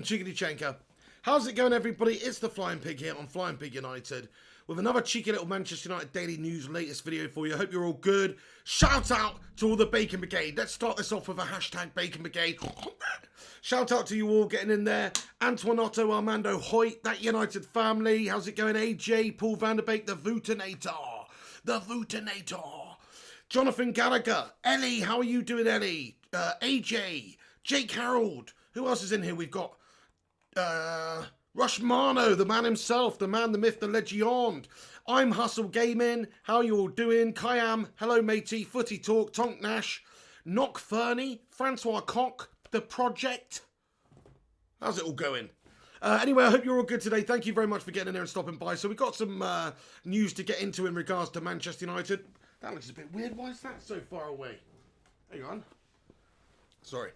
Chigidichenko. How's it going, everybody? It's the Flying Pig here on Flying Pig United with another cheeky little Manchester United Daily News latest video for you. I hope you're all good. Shout out to all the Bacon Brigade. Let's start this off with a hashtag Bacon Brigade. Shout out to you all getting in there. Antoine Otto, Armando Hoyt, that United family. How's it going? AJ, Paul van der Beek, the Vootinator. The Vootinator. Jonathan Gallagher. Ellie, how are you doing, Ellie? AJ, Jake Harold. Who else is in here? We've got Rush Marno, the man himself, the man, the myth, the legend. I'm Hustle Gaming. How are you all doing? Kayam, hello matey, Footy Talk, Tonk Nash, Knock Fernie, Francois Cock, The Project. How's it all going? Anyway, I hope you're all good today. Thank you very much for getting in there and stopping by. So we've got some news to get into in regards to Manchester United. That looks a bit weird. Why is that so far away? Hang on. Sorry.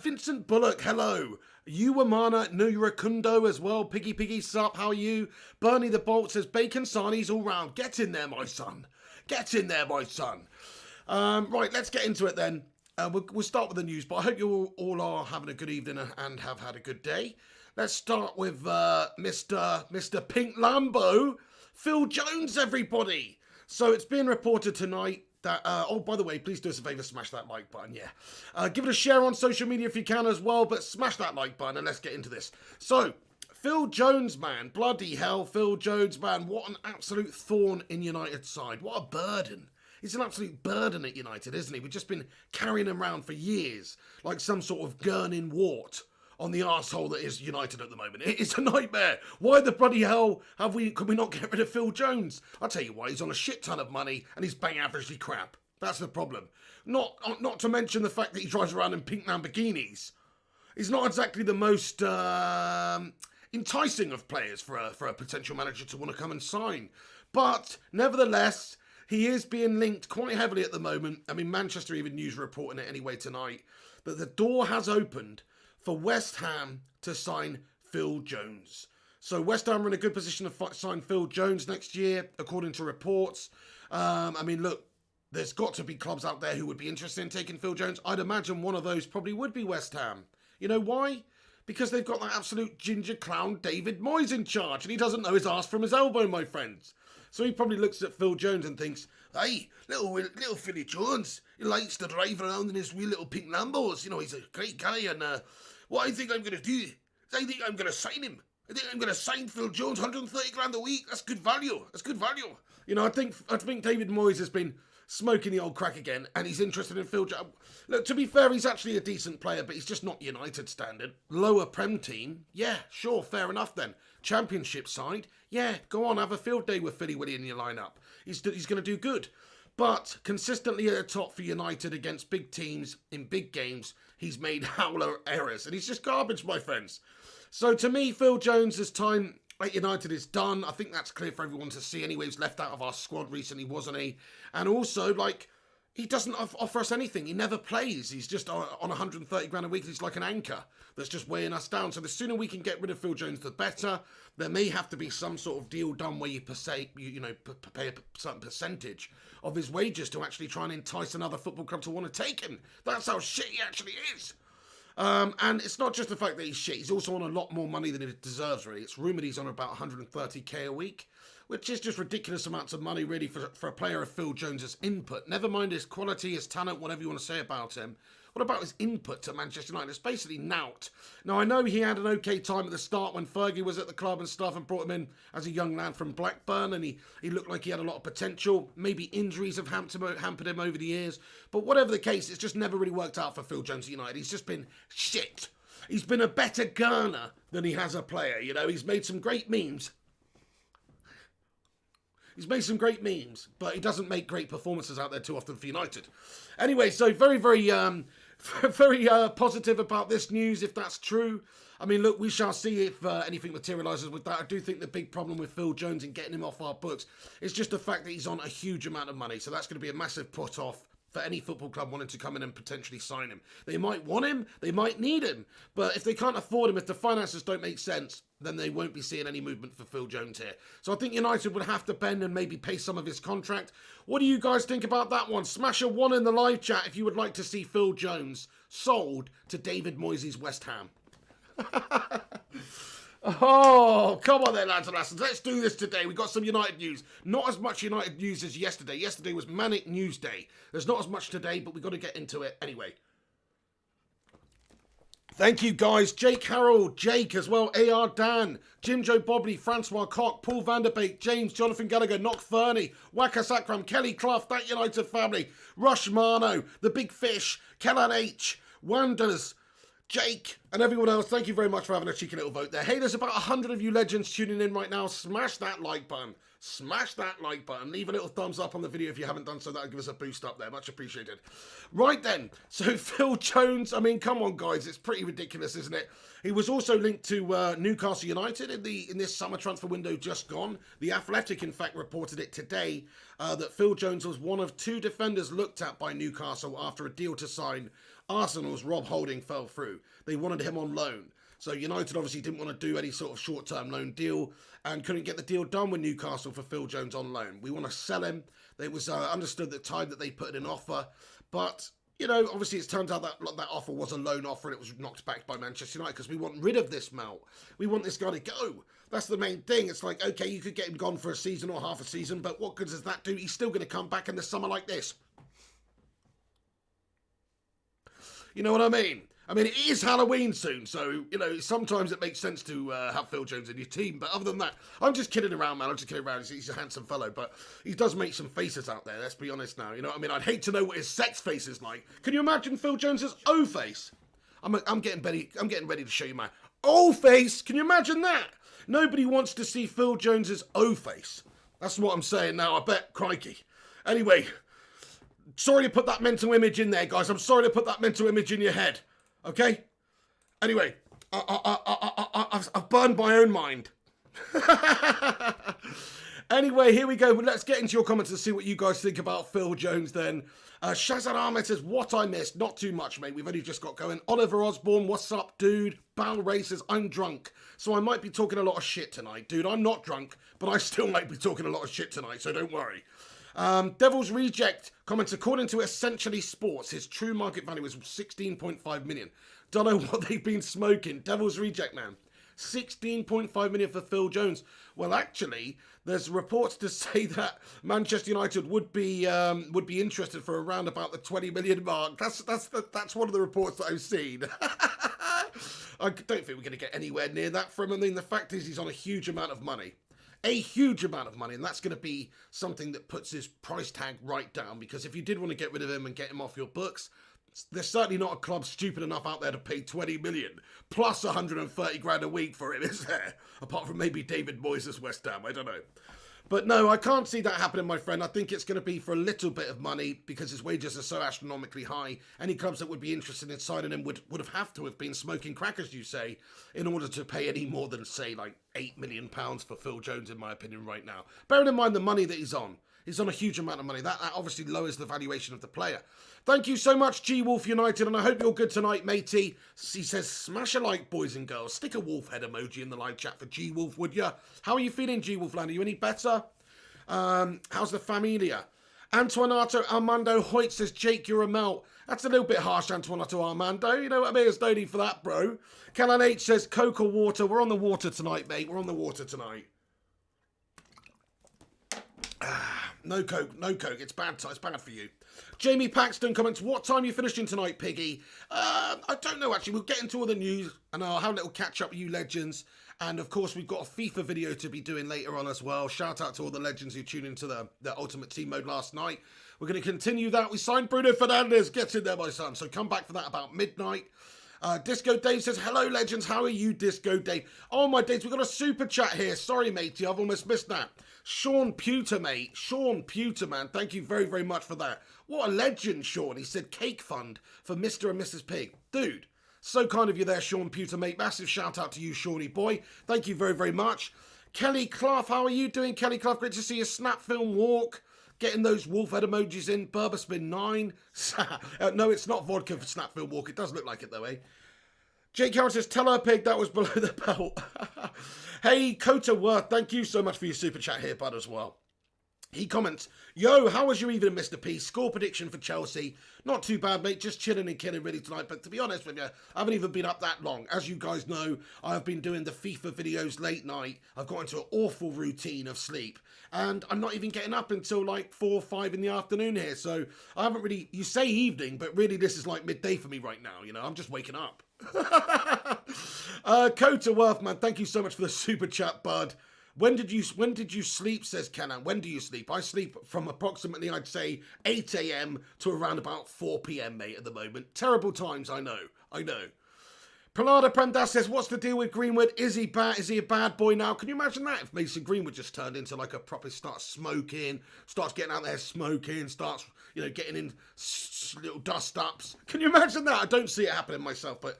Vincent Bullock, hello. Uwamana Nurakundo as well. Piggy Sup, how are you? Bernie the Bolt says Bacon Sarnies all round. Get in there, my son. Get in there, my son. Right, let's get into it then. We'll start with the news, but I hope you all are having a good evening and have had a good day. Let's start with Mr. Pink Lambo, Phil Jones, everybody. So it's been reported tonight that, oh, by the way, please do us a favour, smash that like button, yeah. Give it a share on social media if you can as well, but smash that like button and let's get into this. So, Phil Jones, man, bloody hell, Phil Jones, man, what an absolute thorn in United's side. What a burden. He's an absolute burden at United, isn't he? We've just been carrying him around for years, like some sort of gurning wart on the arsehole that is United at the moment. It's a nightmare. Why the bloody hell can we not get rid of Phil Jones? I'll tell you why, he's on a shit ton of money and he's bang averagely crap. That's the problem. Not to mention the fact that he drives around in pink Lamborghinis. He's not exactly the most enticing of players for a potential manager to want to come and sign. But nevertheless, he is being linked quite heavily at the moment. I mean, Manchester even News reporting it anyway tonight, that the door has opened for West Ham to sign Phil Jones. So West Ham are in a good position to sign Phil Jones next year, according to reports. I mean, look, there's got to be clubs out there who would be interested in taking Phil Jones. I'd imagine one of those probably would be West Ham. You know why? Because they've got that absolute ginger clown David Moyes in charge, and he doesn't know his arse from his elbow, my friends. So he probably looks at Phil Jones and thinks, hey, little Philly Jones, he likes to drive around in his wee little pink Lambos. You know, he's a great guy, and what I think I'm going to do is I think I'm going to sign him. I think I'm going to sign Phil Jones, 130 grand a week. That's good value. That's good value. You know, I think David Moyes has been smoking the old crack again, and he's interested in Phil Jones. Look, to be fair, he's actually a decent player, but he's just not United standard. Lower Prem team, yeah, sure, fair enough then. Championship side, yeah, go on, have a field day with Philly Willy in your lineup. He's going to do good. But consistently at the top for United against big teams in big games, he's made howler errors. And he's just garbage, my friends. So to me, Phil Jones' time at United is done. I think that's clear for everyone to see anyway. He was left out of our squad recently, wasn't he? And also, like, he doesn't offer us anything. He never plays. He's just on 130 grand a week. He's like an anchor that's just weighing us down. So the sooner we can get rid of Phil Jones, the better. There may have to be some sort of deal done where you pay a certain percentage of his wages to actually try and entice another football club to want to take him. That's how shit he actually is. And it's not just the fact that he's shit. He's also on a lot more money than he deserves, really. It's rumoured he's on about 130k a week, which is just ridiculous amounts of money, really, for a player of Phil Jones' input. Never mind his quality, his talent, whatever you want to say about him. What about his input to Manchester United? It's basically nout. Now, I know he had an okay time at the start when Fergie was at the club and stuff and brought him in as a young lad from Blackburn, and he looked like he had a lot of potential. Maybe injuries have hampered him over the years. But whatever the case, it's just never really worked out for Phil Jones at United. He's just been shit. He's been a better Ghana than he has a player. You know, he's made some great memes. He's made some great memes, but he doesn't make great performances out there too often for United. Anyway, so very positive about this news, if that's true. I mean, look, we shall see if anything materialises with that. I do think the big problem with Phil Jones and getting him off our books is just the fact that he's on a huge amount of money. So that's going to be a massive put-off for any football club wanting to come in and potentially sign him. They might want him, they might need him, but if they can't afford him, if the finances don't make sense, then they won't be seeing any movement for Phil Jones here. So I think United would have to bend and maybe pay some of his contract. What do you guys think about that one? Smash a 1 in the live chat if you would like to see Phil Jones sold to David Moyes' West Ham. Oh, come on then, lads and lasses. Let's do this today. We've got some United news. Not as much United news as yesterday. Yesterday was Manic News Day. There's not as much today, but we've got to get into it anyway. Thank you, guys. Jake Harold, Jake as well, AR Dan, Jim Joe Bobley, Francois Cock, Paul Vanderbeek, James, Jonathan Gallagher, Nock Fernie, Waka Sakram, Kelly Clough, That United Family, Rush Marno, The Big Fish, Kellan H, Wanders, Jake, and everyone else. Thank you very much for having a cheeky little vote there. Hey, there's about 100 of you legends tuning in right now. Smash that like button. Smash that like button. Leave a little thumbs up on the video if you haven't done so. That'll give us a boost up there. Much appreciated. Right then. So Phil Jones, I mean, come on, guys. It's pretty ridiculous, isn't it? He was also linked to Newcastle United in this summer transfer window just gone. The Athletic, in fact, reported it today that Phil Jones was one of 2 defenders looked at by Newcastle after a deal to sign Arsenal's Rob Holding fell through. They wanted him on loan. So United obviously didn't want to do any sort of short-term loan deal and couldn't get the deal done with Newcastle for Phil Jones on loan. We want to sell him. It was understood at the time that they put in an offer. But, you know, obviously it's turned out that that offer was a loan offer and it was knocked back by Manchester United because we want rid of this Mel. We want this guy to go. That's the main thing. It's like, okay, you could get him gone for a season or half a season, but what good does that do? He's still going to come back in the summer like this. You know what I mean? I mean, it is Halloween soon, so, you know, sometimes it makes sense to have Phil Jones in your team. But other than that, I'm just kidding around, man. I'm just kidding around. He's a handsome fellow, but he does make some faces out there. Let's be honest now. You know what I mean? I'd hate to know what his sex face is like. Can you imagine Phil Jones's O face? I'm getting ready to show you my O face. Can you imagine that? Nobody wants to see Phil Jones's O face. That's what I'm saying now. I bet. Crikey. Anyway, sorry to put that mental image in there, guys. I'm sorry to put that mental image in your head. Okay? Anyway, I've burned my own mind. Anyway, here we go. Let's get into your comments and see what you guys think about Phil Jones then. Shazad Ahmed says, what I missed? Not too much, mate. We've only just got going. Oliver Osborne, what's up, dude? Bal Ray says, I'm drunk, so I might be talking a lot of shit tonight. Dude, I'm not drunk, but I still might be talking a lot of shit tonight, so don't worry. Devil's Reject comments, according to Essentially Sports, his true market value is 16.5 million. Don't know what they've been smoking. Devil's Reject, man. 16.5 million for Phil Jones. Well, actually, there's reports to say that Manchester United would be interested for around about the 20 million mark. That's one of the reports that I've seen. I don't think we're going to get anywhere near that from him. I mean, the fact is he's on a huge amount of money. A huge amount of money, and that's going to be something that puts his price tag right down, because if you did want to get rid of him and get him off your books, there's certainly not a club stupid enough out there to pay 20 million plus 130 grand a week for him, is there? Apart from maybe David Moyes' West Ham, I don't know. But no, I can't see that happening, my friend. I think it's going to be for a little bit of money because his wages are so astronomically high. Any clubs that would be interested in signing him would have to have been smoking crack, as you say, in order to pay any more than, say, like £8 million for Phil Jones, in my opinion, right now. Bearing in mind the money that he's on. He's on a huge amount of money. That obviously lowers the valuation of the player. Thank you so much, G-Wolf United, and I hope you're good tonight, matey. He says, smash a like, boys and girls. Stick a wolf head emoji in the live chat for G-Wolf, would ya? How are you feeling, G-Wolf Land? Are you any better? How's the familia? Antoinato Armando Hoyt says, Jake, you're a melt. That's a little bit harsh, Antoinato Armando. You know what I mean? There's no need for that, bro. Callan H says, Coke or water? We're on the water tonight, mate. We're on the water tonight. No Coke, no Coke. It's bad. It's bad for you. Jamie Paxton comments, what time are you finishing tonight, Piggy? I don't know, actually. We'll get into all the news and I'll have a little catch up with you legends. And of course, we've got a FIFA video to be doing later on as well. Shout out to all the legends who tuned into the Ultimate Team mode last night. We're going to continue that. We signed Bruno Fernandes. Get in there, my son. So come back for that about midnight. Disco Dave says, hello, legends. How are you, Disco Dave? Oh, my days. We've got a super chat here. Sorry, matey. I've almost missed that. Sean Pewter, mate. Sean Pewter, man. Thank you very, very much for that. What a legend, Sean. He said cake fund for Mr. and Mrs. Pig. Dude, so kind of you there, Sean Pewter, mate. Massive shout out to you, Shawnee boy. Thank you very, very much. Kelly Clough, how are you doing, Kelly Clough? Great to see you. Snap Film Walk. getting those wolf head emojis in. Burberspin 9. No, it's not vodka for Snapfield Walk. It does look like it though, eh? Jake Carroll says, tell her pig that was below the belt. Hey, Kota Worth, thank you so much for your super chat here, bud, as well. He comments, yo, how was your evening, Mr. P? Score prediction for Chelsea. Not too bad, mate. Just chilling and killing really tonight. But to be honest with you, I haven't even been up that long. As you guys know, I've been doing the FIFA videos late night. I've got into an awful routine of sleep. And I'm not even getting up until like 4 or 5 in the afternoon here. So I haven't really, you say evening, but really this is like midday for me right now. You know, I'm just waking up. Kota Worth, man, thank you so much for the super chat, bud. When did you sleep, says Kenan? When do you sleep? I sleep from approximately, I'd say, 8 a.m. to around about 4 p.m, mate, at the moment. Terrible times, I know. Pralada Prendas says, what's the deal with Greenwood? Is he a bad boy now? Can you imagine that? If Mason Greenwood just turned into like a proper, starts smoking, starts getting out there smoking, starts, you know, getting in little dust-ups. Can you imagine that? I don't see it happening myself, but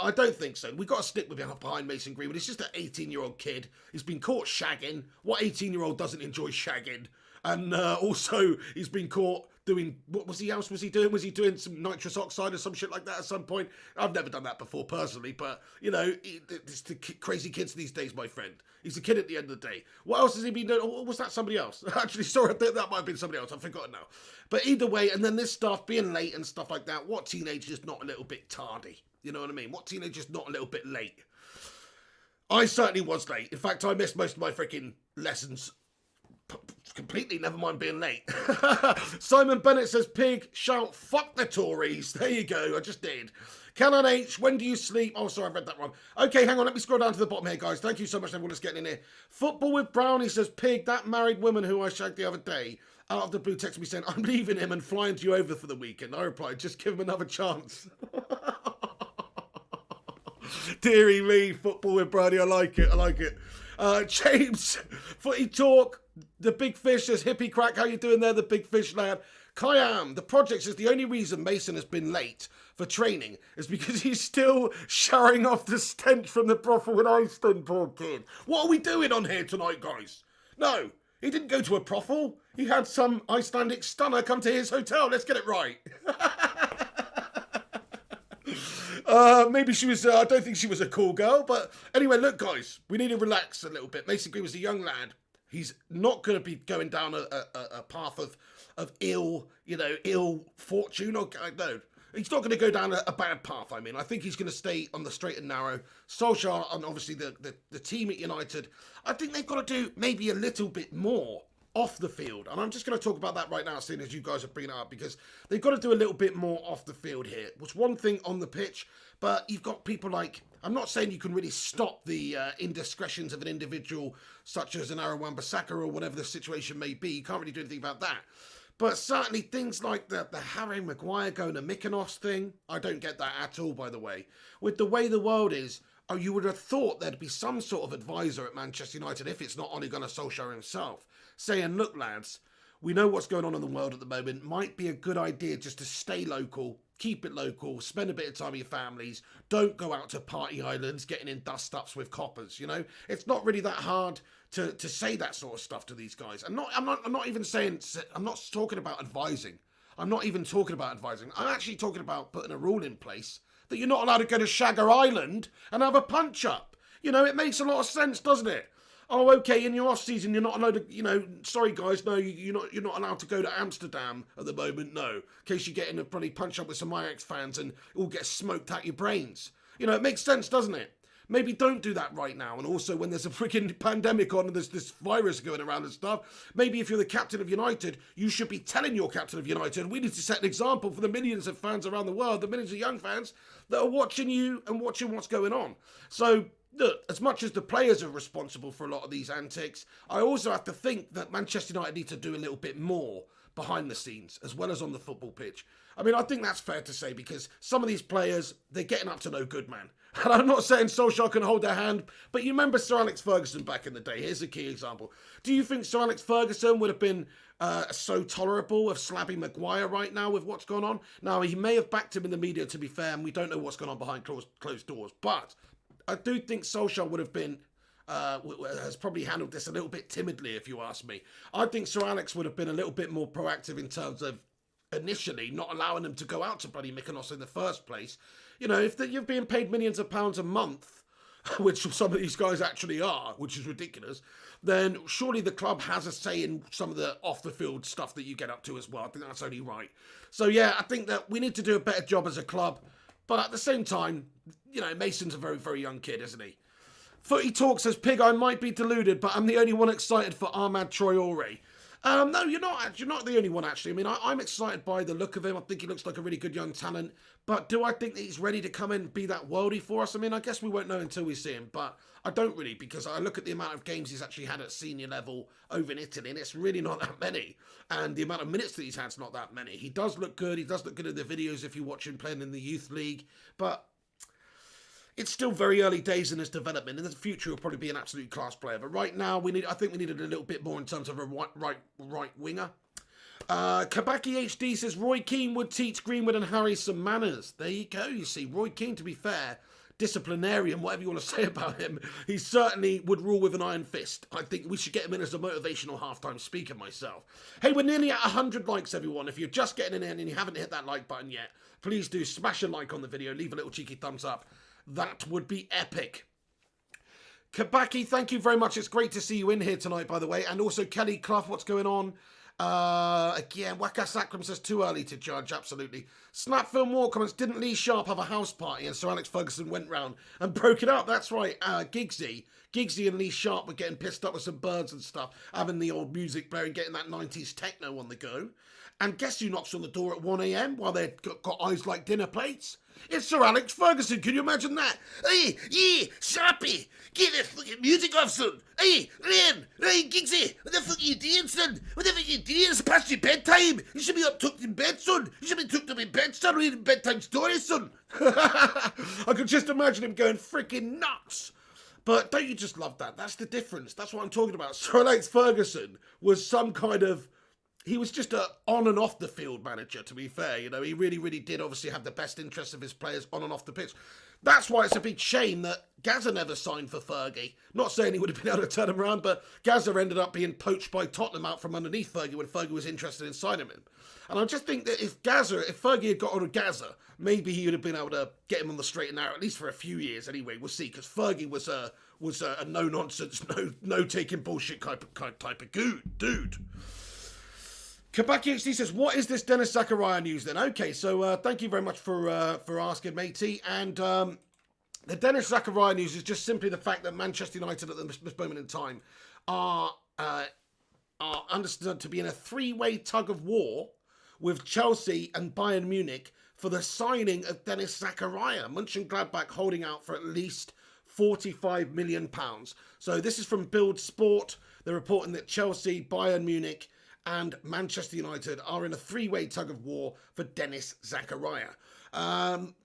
I don't think so. We've got to stick with behind Mason Greenwood. He's just an 18-year-old kid. He's been caught shagging. What 18-year-old doesn't enjoy shagging? And also, he's been caught doing, what was he else was he doing? Was he doing some nitrous oxide or some shit like that at some point? I've never done that before personally, but, you know, it's the crazy kids these days, my friend. He's a kid at the end of the day. What else has he been doing? Or was that somebody else? Actually, sorry, I think that might have been somebody else. I've forgotten now. But either way, and then this stuff, being late and stuff like that, what teenager is not a little bit tardy? You know what I mean? What teenager is not a little bit late? I certainly was late. In fact, I missed most of my freaking lessons completely, never mind being late. Simon Bennett says, pig, shout, fuck the Tories. There you go, I just did. Canon H, when do you sleep? Oh, sorry, I read that wrong. Okay, hang on, let me scroll down to the bottom here, guys. Thank you so much, everyone that's getting in here. Football with Brownie says, pig, that married woman who I shagged the other day, out of the blue texted me saying, I'm leaving him and flying to you over for the weekend. I replied, just give him another chance. Deary me, football with Brownie, I like it. James, Footy Talk, the Big Fish says, hippie crack, how you doing there, the Big Fish lad? Kayam, the project says the only reason Mason has been late for training is because he's still showering off the stench from the brothel in Iceland, poor kid. What are we doing on here tonight, guys? No, he didn't go to a brothel. He had some Icelandic stunner come to his hotel. Let's get it right. Maybe she was, I don't think she was a cool girl, but anyway, look, guys, we need to relax a little bit. Mason Green was a young lad. He's not going to be going down a path of ill fortune, or no. He's not going to go down a bad path, I mean. I think he's going to stay on the straight and narrow. Solskjaer and obviously the team at United, I think they've got to do maybe a little bit more off the field. And I'm just going to talk about that right now, seeing as you guys are bringing it up, because they've got to do a little bit more off the field here. It was one thing on the pitch, but you've got people like, I'm not saying you can really stop the indiscretions of an individual such as an Aaron Wan-Bissaka or whatever the situation may be. You can't really do anything about that. But certainly things like the Harry Maguire going to Mykonos thing, I don't get that at all, by the way. With the way the world is, you would have thought there'd be some sort of advisor at Manchester United, if it's not Ole Gunnar Solskjaer himself, saying, look, lads, we know what's going on in the world at the moment. Might be a good idea just to stay local, keep it local, spend a bit of time with your families. Don't go out to party islands getting in dust-ups with coppers, you know? It's not really that hard to say that sort of stuff to these guys. I'm not even saying, I'm not talking about advising. I'm not even talking about advising. I'm actually talking about putting a rule in place that you're not allowed to go to Shagger Island and have a punch-up. You know, it makes a lot of sense, doesn't it? Oh, okay, in your off-season, you're not allowed to, you know, sorry, guys, no, you're not allowed to go to Amsterdam at the moment, no. In case you get in a bloody punch-up with some Ajax fans and it all gets smoked out your brains. You know, it makes sense, doesn't it? Maybe don't do that right now. And also, when there's a freaking pandemic on and there's this virus going around and stuff, maybe if you're the captain of United, you should be telling your captain of United, we need to set an example for the millions of fans around the world, the millions of young fans that are watching you and watching what's going on. So, look, as much as the players are responsible for a lot of these antics, I also have to think that Manchester United need to do a little bit more behind the scenes, as well as on the football pitch. I mean, I think that's fair to say, because some of these players, they're getting up to no good, man. And I'm not saying Solskjaer can hold their hand, but you remember Sir Alex Ferguson back in the day. Here's a key example. Do you think Sir Alex Ferguson would have been so tolerable of slapping Maguire right now with what's gone on? Now, he may have backed him in the media, to be fair, and we don't know what's gone on behind closed doors, but I do think Solskjaer would have been has probably handled this a little bit timidly, if you ask me. I think Sir Alex would have been a little bit more proactive in terms of initially not allowing them to go out to bloody Mykonos in the first place. You know, if you're being paid millions of pounds a month, which some of these guys actually are, which is ridiculous, then surely the club has a say in some of the off-the-field stuff that you get up to as well. I think that's only right. So, yeah, I think that we need to do a better job as a club. But at the same time, you know, Mason's a very, very young kid, isn't he? Footy Talk says, Pig, I might be deluded, but I'm the only one excited for Ahmad Traore. No, you're not. You're not the only one, actually. I mean, I'm excited by the look of him. I think he looks like a really good young talent. But do I think that he's ready to come in and be that worldie for us? I mean, I guess we won't know until we see him. But I don't really, because I look at the amount of games he's actually had at senior level over in Italy, and it's really not that many. And the amount of minutes that he's had is not that many. He does look good. He does look good in the videos if you watch him playing in the youth league. But it's still very early days in his development. In the future, he'll probably be an absolute class player. But right now, I think we needed a little bit more in terms of a right winger. Kabaki HD says, Roy Keane would teach Greenwood and Harry some manners. There you go, you see. Roy Keane, to be fair, disciplinarian, whatever you want to say about him, he certainly would rule with an iron fist. I think we should get him in as a motivational halftime speaker myself. Hey, we're nearly at 100 likes, everyone. If you're just getting in and you haven't hit that like button yet, please do smash a like on the video, leave a little cheeky thumbs up. That would be epic. Kabaki, thank you very much. It's great to see you in here tonight, by the way. And also Kelly Clough, what's going on? Again, Waka Sakram says too early to judge, absolutely. Snap Film War comments, didn't Lee Sharp have a house party and Sir Alex Ferguson went round and broke it up? That's right, Giggsy and Lee Sharp were getting pissed up with some birds and stuff, having the old music blaring, getting that 90s techno on the go. And guess who knocks on the door at 1 a.m. while they've got eyes like dinner plates? It's Sir Alex Ferguson, can you imagine that? Hey, yeah, Sharpie, get that fucking music off, son. Hey, Liam, hey, Giggsy, what the fuck are you doing, son? What the fuck are you doing? It's past your bedtime. You should be up tucked in bed, son. You should be tucked up in bed, son, reading bedtime stories, son. I could just imagine him going freaking nuts. But don't you just love that? That's the difference. That's what I'm talking about. Sir Alex Ferguson was some kind of... He was just a on and off the field manager, to be fair. You know, he really, really did obviously have the best interests of his players on and off the pitch. That's why it's a big shame that Gazza never signed for Fergie. Not saying he would have been able to turn him around, but Gazza ended up being poached by Tottenham out from underneath Fergie when Fergie was interested in signing him. And I just think that if Fergie had got on with Gazza, maybe he would have been able to get him on the straight and narrow, at least for a few years anyway. We'll see, because Fergie was a no-nonsense, no-taking bullshit type of dude. Kabaki HD says, what is this Denis Zakaria news then? Okay, so thank you very much for asking, matey. And the Denis Zakaria news is just simply the fact that Manchester United at this moment in time are understood to be in a three-way tug of war with Chelsea and Bayern Munich for the signing of Denis Zakaria. Mönchengladbach holding out for at least £45 million. So this is from Build Sport. They're reporting that Chelsea, Bayern Munich and Manchester United are in a three-way tug of war for Denis Zakaria.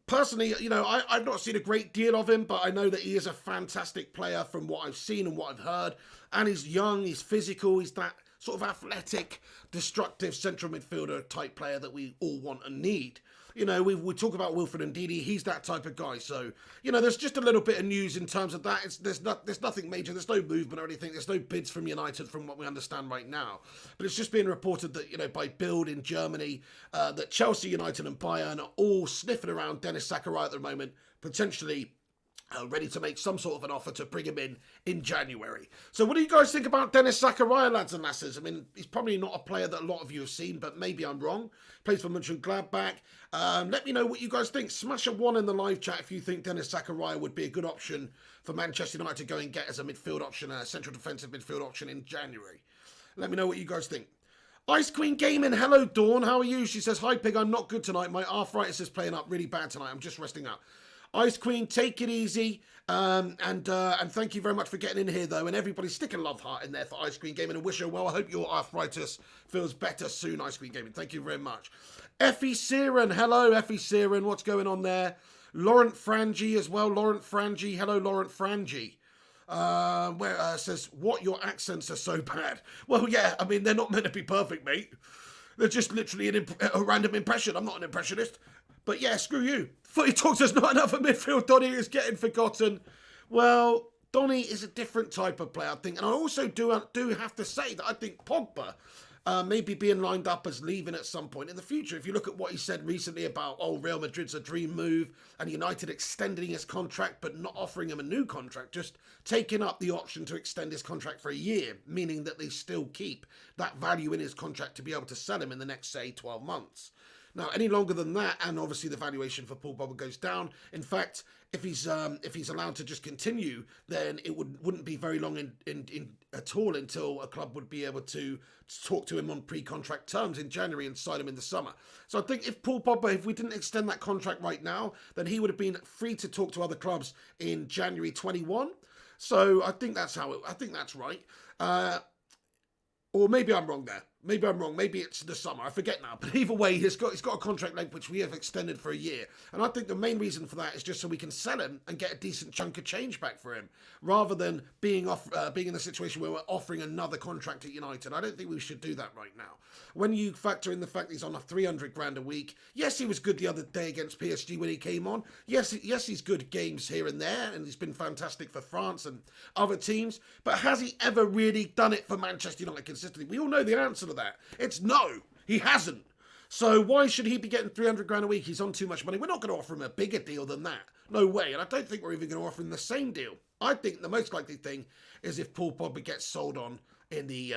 Personally, you know, I've not seen a great deal of him, but I know that he is a fantastic player from what I've seen and what I've heard. And he's young, he's physical, he's that sort of athletic, destructive central midfielder type player that we all want and need. You know, we talk about Wilfred Ndidi, he's that type of guy. So, you know, there's just a little bit of news in terms of that. There's nothing major, there's no movement or anything, there's no bids from United from what we understand right now. But it's just being reported that, you know, by Bild in Germany, that Chelsea, United and Bayern are all sniffing around Denis Zakaria at the moment, potentially ready to make some sort of an offer to bring him in January. So what do you guys think about Denis Zakaria, lads and lasses? I mean, he's probably not a player that a lot of you have seen, but maybe I'm wrong. Plays for Mönchengladbach. Let me know what you guys think. Smash a 1 in the live chat if you think Denis Zakaria would be a good option for Manchester United to go and get as a midfield option, a central defensive midfield option in January. Let me know what you guys think. Ice Queen Gaming, hello Dawn, how are you? She says, hi Pig, I'm not good tonight. My arthritis is playing up really bad tonight. I'm just resting up. Ice Queen, take it easy, and thank you very much for getting in here, though, and everybody stick a love heart in there for Ice Queen Gaming, and wish her well. I hope your arthritis feels better soon, Ice Queen Gaming. Thank you very much. Effie Siren, hello, Effie Siren, what's going on there? Laurent Frangi as well, Laurent Frangi, hello, Laurent Frangi. Says, what, your accents are so bad? Well, yeah, I mean, they're not meant to be perfect, mate. They're just literally a random impression. I'm not an impressionist. But yeah, screw you. Footy Talk says not enough of midfield. Donny is getting forgotten. Well, Donny is a different type of player, I think. And I also do have to say that I think Pogba maybe being lined up as leaving at some point in the future. If you look at what he said recently about, Real Madrid's a dream move, and United extending his contract but not offering him a new contract, just taking up the option to extend his contract for a year, meaning that they still keep that value in his contract to be able to sell him in the next, say, 12 months. Now, any longer than that, and obviously the valuation for Paul Pogba goes down. In fact, if he's allowed to just continue, then it wouldn't be very long in at all until a club would be able to talk to him on pre-contract terms in January and sign him in the summer. So I think if Paul Pogba, if we didn't extend that contract right now, then he would have been free to talk to other clubs in January 21. So I think that's right. Or maybe I'm wrong there. Maybe I'm wrong. Maybe it's the summer. I forget now. But either way, he's got a contract length which we have extended for a year. And I think the main reason for that is just so we can sell him and get a decent chunk of change back for him, rather than being in a situation where we're offering another contract at United. I don't think we should do that right now. When you factor in the fact that he's on a 300 grand a week, yes, he was good the other day against PSG when he came on. Yes, he's good games here and there, and he's been fantastic for France and other teams. But has he ever really done it for Manchester United consistently? We all know the answer to that. It's no, he hasn't. So why should he be getting 300 grand a week? He's on too much money. We're not going to offer him a bigger deal than that. No way. And I don't think we're even going to offer him the same deal. I think the most likely thing is if Paul Pogba gets sold on in the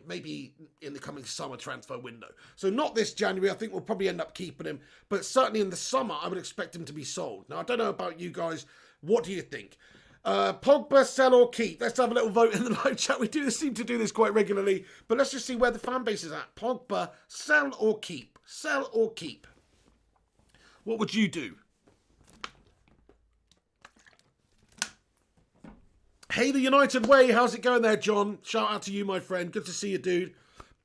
maybe in the coming summer transfer window. So not this January. I think we'll probably end up keeping him. But certainly in the summer, I would expect him to be sold. Now, I don't know about you guys. What do you think? Pogba, sell or keep? Let's have a little vote in the live chat. We do seem to do this quite regularly, but let's just see where the fan base is at. Pogba, sell or keep? Sell or keep? What would you do? Hey, the United Way. How's it going there, John? Shout out to you, my friend. Good to see you, dude.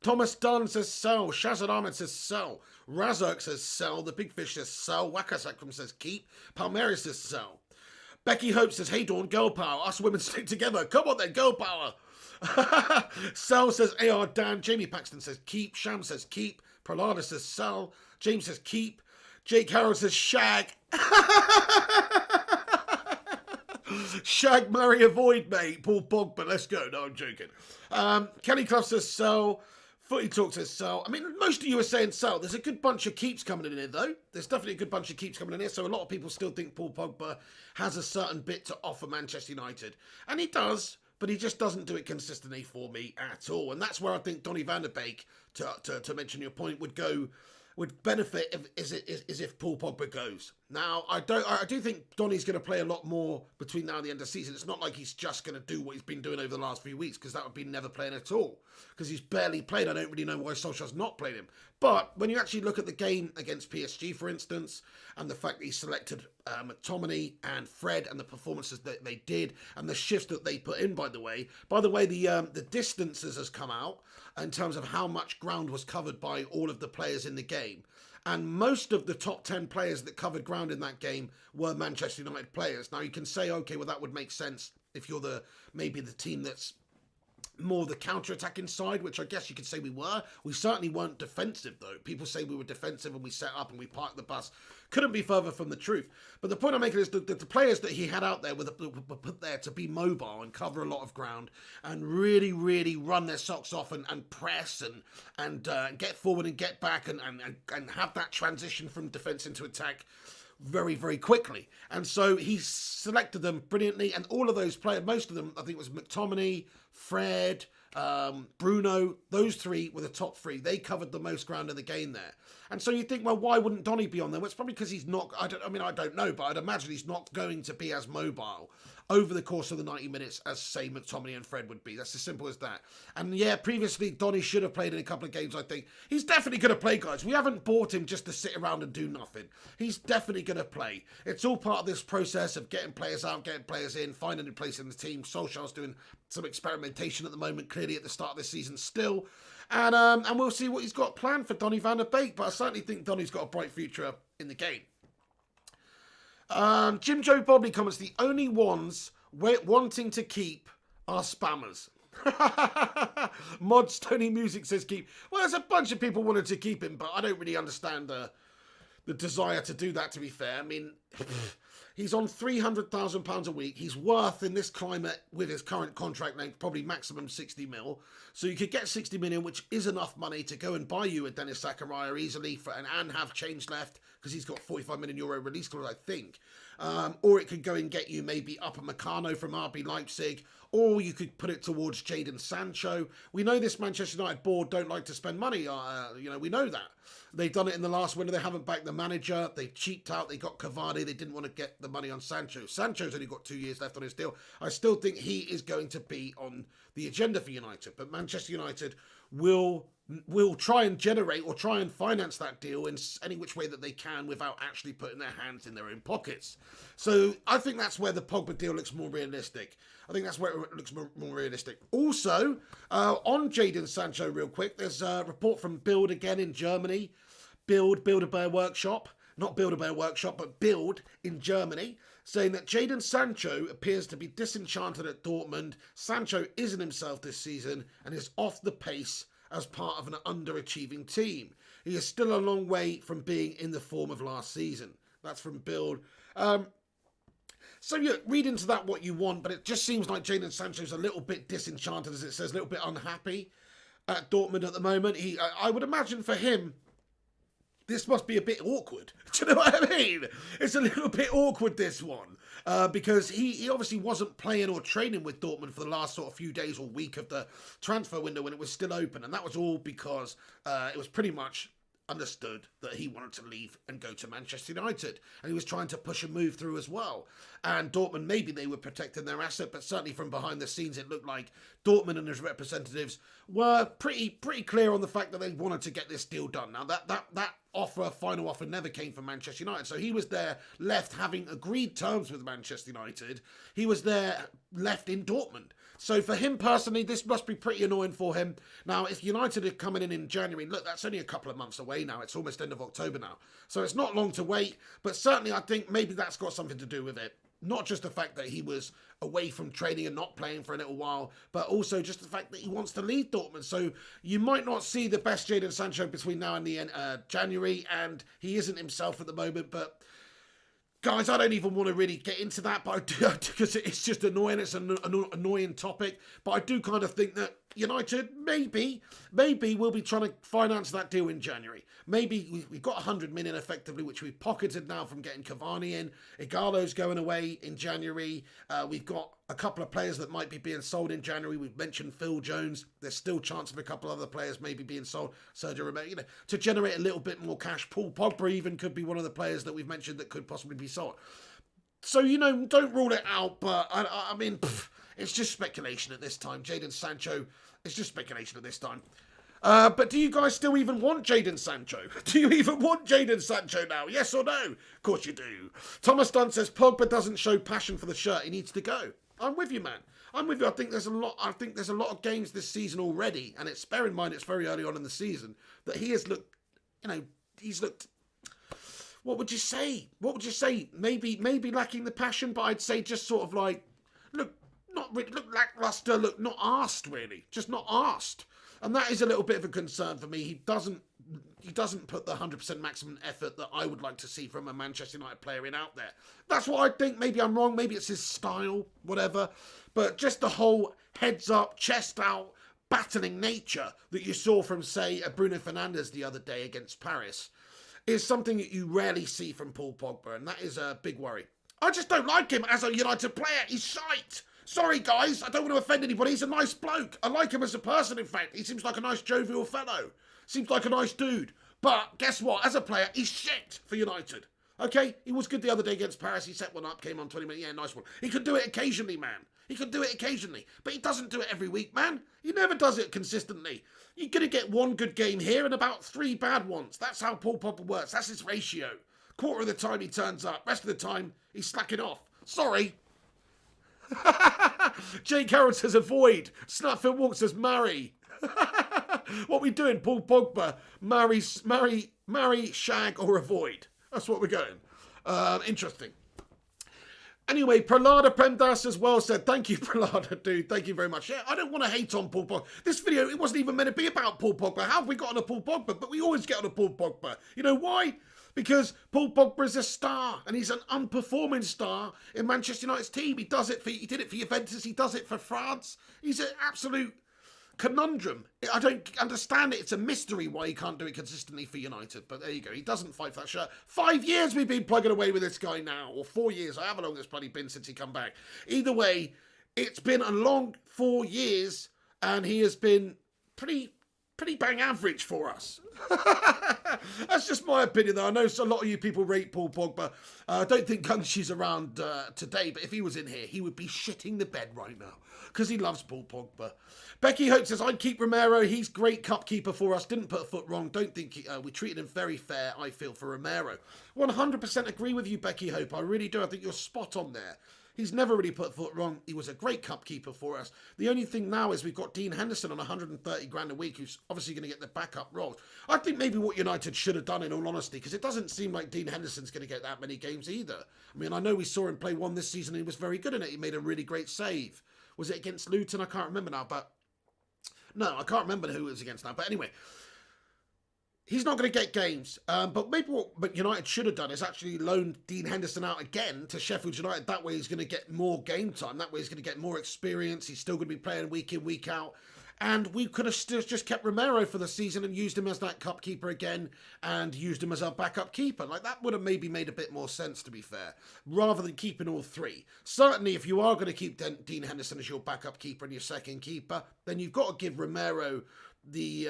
Thomas Dunn says sell. Shazad Ahmed says sell. Razak says sell. The Big Fish says sell. Wakasakram says keep. Palmeiras says sell. Becky Hope says, hey Dawn, girl power. Us women stick together. Come on then, girl power. Sell says AR Dan. Jamie Paxton says keep. Sham says keep. Pralada says sell. James says keep. Jake Harrell says shag. Shag, marry, avoid, mate. Paul Pogba, let's go. No, I'm joking. Kelly Clough says sell. Footy Talk says sell. I mean, most of you are saying sell. There's a good bunch of keeps coming in here, though. There's definitely a good bunch of keeps coming in here. So a lot of people still think Paul Pogba has a certain bit to offer Manchester United. And he does, but he just doesn't do it consistently for me at all. And that's where I think Donny van der Beek, to mention your point, would benefit if Paul Pogba goes. Now, I do think Donny's going to play a lot more between now and the end of the season. It's not like he's just going to do what he's been doing over the last few weeks, because that would be never playing at all. Because he's barely played. I don't really know why Solskjaer's not played him. But when you actually look at the game against PSG, for instance, and the fact that he selected McTominay and Fred and the performances that they did and the shifts that they put in, by the way, the distances has come out in terms of how much ground was covered by all of the players in the game. And most of the top 10 players that covered ground in that game were Manchester United players. Now, you can say, okay, well, that would make sense if you're maybe the team that's more the counter-attacking side, which I guess you could say we were. We certainly weren't defensive, though. People say we were defensive and we set up and we parked the bus. Couldn't be further from the truth. But the point I'm making is that the players that he had out there were put there to be mobile and cover a lot of ground and really, really run their socks off and press and get forward and get back and have that transition from defence into attack very, very quickly. And so he selected them brilliantly, and all of those players, most of them, I think it was McTominay, Fred, Bruno, those three were the top three. They covered the most ground in the game there. And so you think, well, why wouldn't Donny be on there? Well, it's probably because he's not, I don't know, but I'd imagine he's not going to be as mobile over the course of the 90 minutes as, say, McTominay and Fred would be. That's as simple as that. And yeah, previously, Donny should have played in a couple of games, I think. He's definitely going to play, guys. We haven't bought him just to sit around and do nothing. He's definitely going to play. It's all part of this process of getting players out, getting players in, finding a place in the team. Solskjaer's doing some experimentation at the moment, clearly at the start of this season still. And we'll see what he's got planned for Donny van der Beek. But I certainly think Donny's got a bright future in the game. Jim Joe Bobley comments, the only ones wanting to keep are spammers. Mod Stony Music says keep. Well, there's a bunch of people wanted to keep him, but I don't really understand the desire to do that, to be fair. I mean, He's on £300,000 a week. He's worth, in this climate, with his current contract length, probably maximum 60 mil. So you could get 60 million, which is enough money to go and buy you a Denis Zakaria easily and have change left, because he's got €45 million release clause, I think. Or it could go and get you maybe Upamecano from RB Leipzig, or you could put it towards Jadon Sancho. We know this Manchester United board don't like to spend money. We know that. They've done it in the last window. They haven't backed the manager. They cheaped out. They got Cavani. They didn't want to get the money on Sancho. Sancho's only got 2 years left on his deal. I still think he is going to be on the agenda for United. But Manchester United will try and generate or try and finance that deal in any which way that they can without actually putting their hands in their own pockets. So I think that's where the Pogba deal looks more realistic. I think that's where it looks more realistic. Also, on Jadon Sancho real quick, there's a report from Bild again in Germany. Build-A-Bear Workshop. Not Build-A-Bear Workshop, but Bild in Germany, saying that Jadon Sancho appears to be disenchanted at Dortmund. Sancho isn't himself this season and is off the pace as part of an underachieving team. He is still a long way from being in the form of last season. That's from Bild. So yeah, read into that what you want, but it just seems like Jadon Sancho's a little bit disenchanted, as it says, a little bit unhappy at Dortmund at the moment. I would imagine for him, this must be a bit awkward. Do you know what I mean? It's a little bit awkward, this one, because he obviously wasn't playing or training with Dortmund for the last sort of few days or week of the transfer window when it was still open, and that was all because it was pretty much understood that he wanted to leave and go to Manchester United, and he was trying to push a move through as well. And Dortmund, maybe they were protecting their asset, but certainly from behind the scenes it looked like Dortmund and his representatives were pretty clear on the fact that they wanted to get this deal done. Now that final offer never came from Manchester United, so he was there left having agreed terms with Manchester United. He was there left in Dortmund. So for him personally, this must be pretty annoying for him. Now, if United are coming in January, look, that's only a couple of months away now. It's almost end of October now. So it's not long to wait, but certainly I think maybe that's got something to do with it. Not just the fact that he was away from training and not playing for a little while, but also just the fact that he wants to leave Dortmund. So you might not see the best Jadon Sancho between now and the end January, and he isn't himself at the moment, but guys, I don't even want to really get into that, but I do, because it's just annoying. It's an annoying topic, but I do kind of think that United maybe will be trying to finance that deal in January. Maybe we've got 100 million effectively, which we've pocketed now from getting Cavani in. Igalo's going away in January. We've got a couple of players that might be being sold in January. We've mentioned Phil Jones. There's still chance of a couple other players maybe being sold. Sergio Romero, to generate a little bit more cash. Paul Pogba even could be one of the players that we've mentioned that could possibly be sold. So, don't rule it out, but I mean, it's just speculation at this time. Jadon Sancho, it's just speculation at this time. But do you guys still even want Jadon Sancho? Do you even want Jadon Sancho now? Yes or no? Of course you do. Thomas Dunn says Pogba doesn't show passion for the shirt. He needs to go. I'm with you, man. I'm with you. I think there's a lot of games this season already, and bear in mind it's very early on in the season, that he has looked, he's looked. What would you say? Maybe lacking the passion, but I'd say just sort of like, look lackluster, look not asked really, just not asked. And that is a little bit of a concern for me. He doesn't put the 100% maximum effort that I would like to see from a Manchester United player out there. That's what I think. Maybe I'm wrong. Maybe it's his style, whatever. But just the whole heads up, chest out, battling nature that you saw from, say, Bruno Fernandes the other day against Paris is something that you rarely see from Paul Pogba. And that is a big worry. I just don't like him as a United player. He's shite. Sorry, guys, I don't want to offend anybody. He's a nice bloke. I like him as a person, in fact. He seems like a nice jovial fellow. Seems like a nice dude. But guess what? As a player, he's shit for United. Okay? He was good the other day against Paris. He set one up, came on 20 minutes. Yeah, nice one. He could do it occasionally, man. He could do it occasionally. But he doesn't do it every week, man. He never does it consistently. You're going to get one good game here and about 3 bad ones. That's how Paul Pogba works. That's his ratio. Quarter of the time he turns up. Rest of the time, he's slacking off. Sorry. Jake Carroll says avoid. Snapfield Walk says marry. What we doing, Paul Pogba? Marry, shag, or avoid. That's what we're going. Interesting. Anyway, Pralada Prendas as well said, thank you, Pralada, dude. Thank you very much. Yeah, I don't want to hate on Paul Pogba. This video, it wasn't even meant to be about Paul Pogba. How have we got on a Paul Pogba? But we always get on a Paul Pogba. You know why? Because Paul Pogba is a star, and he's an unperforming star in Manchester United's team. He did it for Juventus. He does it for France. He's an absolute conundrum. I don't understand it. It's a mystery why he can't do it consistently for United. But there you go. He doesn't fight for that shirt. 5 years we've been plugging away with this guy now, or 4 years. However long it's bloody been since he come back. Either way, it's been a long 4 years, and he has been pretty bang average for us. That's just my opinion, though. I know a lot of you people rate Paul Pogba. I don't think Gunshy's around today, but if he was in here, he would be shitting the bed right now because he loves Paul Pogba. Becky Hope says, I'd keep Romero. He's great cup keeper for us. Didn't put a foot wrong. Don't think we treated him very fair, I feel, for Romero. 100% agree with you, Becky Hope. I really do. I think you're spot on there. He's never really put a foot wrong. He was a great cup keeper for us. The only thing now is we've got Dean Henderson on 130 grand a week, who's obviously going to get the backup role. I think maybe what United should have done, in all honesty, because it doesn't seem like Dean Henderson's going to get that many games either. I mean, I know we saw him play one this season and he was very good in it. He made a really great save. Was it against Luton? I can't remember now, but no, I can't remember who it was against now. But anyway, he's not going to get games, but maybe what United should have done is actually loaned Dean Henderson out again to Sheffield United. That way he's going to get more game time. That way he's going to get more experience. He's still going to be playing week in, week out. And we could have just kept Romero for the season and used him as that cup keeper again and used him as our backup keeper. Like, that would have maybe made a bit more sense, to be fair, rather than keeping all three. Certainly, if you are going to keep Dean Henderson as your backup keeper and your second keeper, then you've got to give Romero the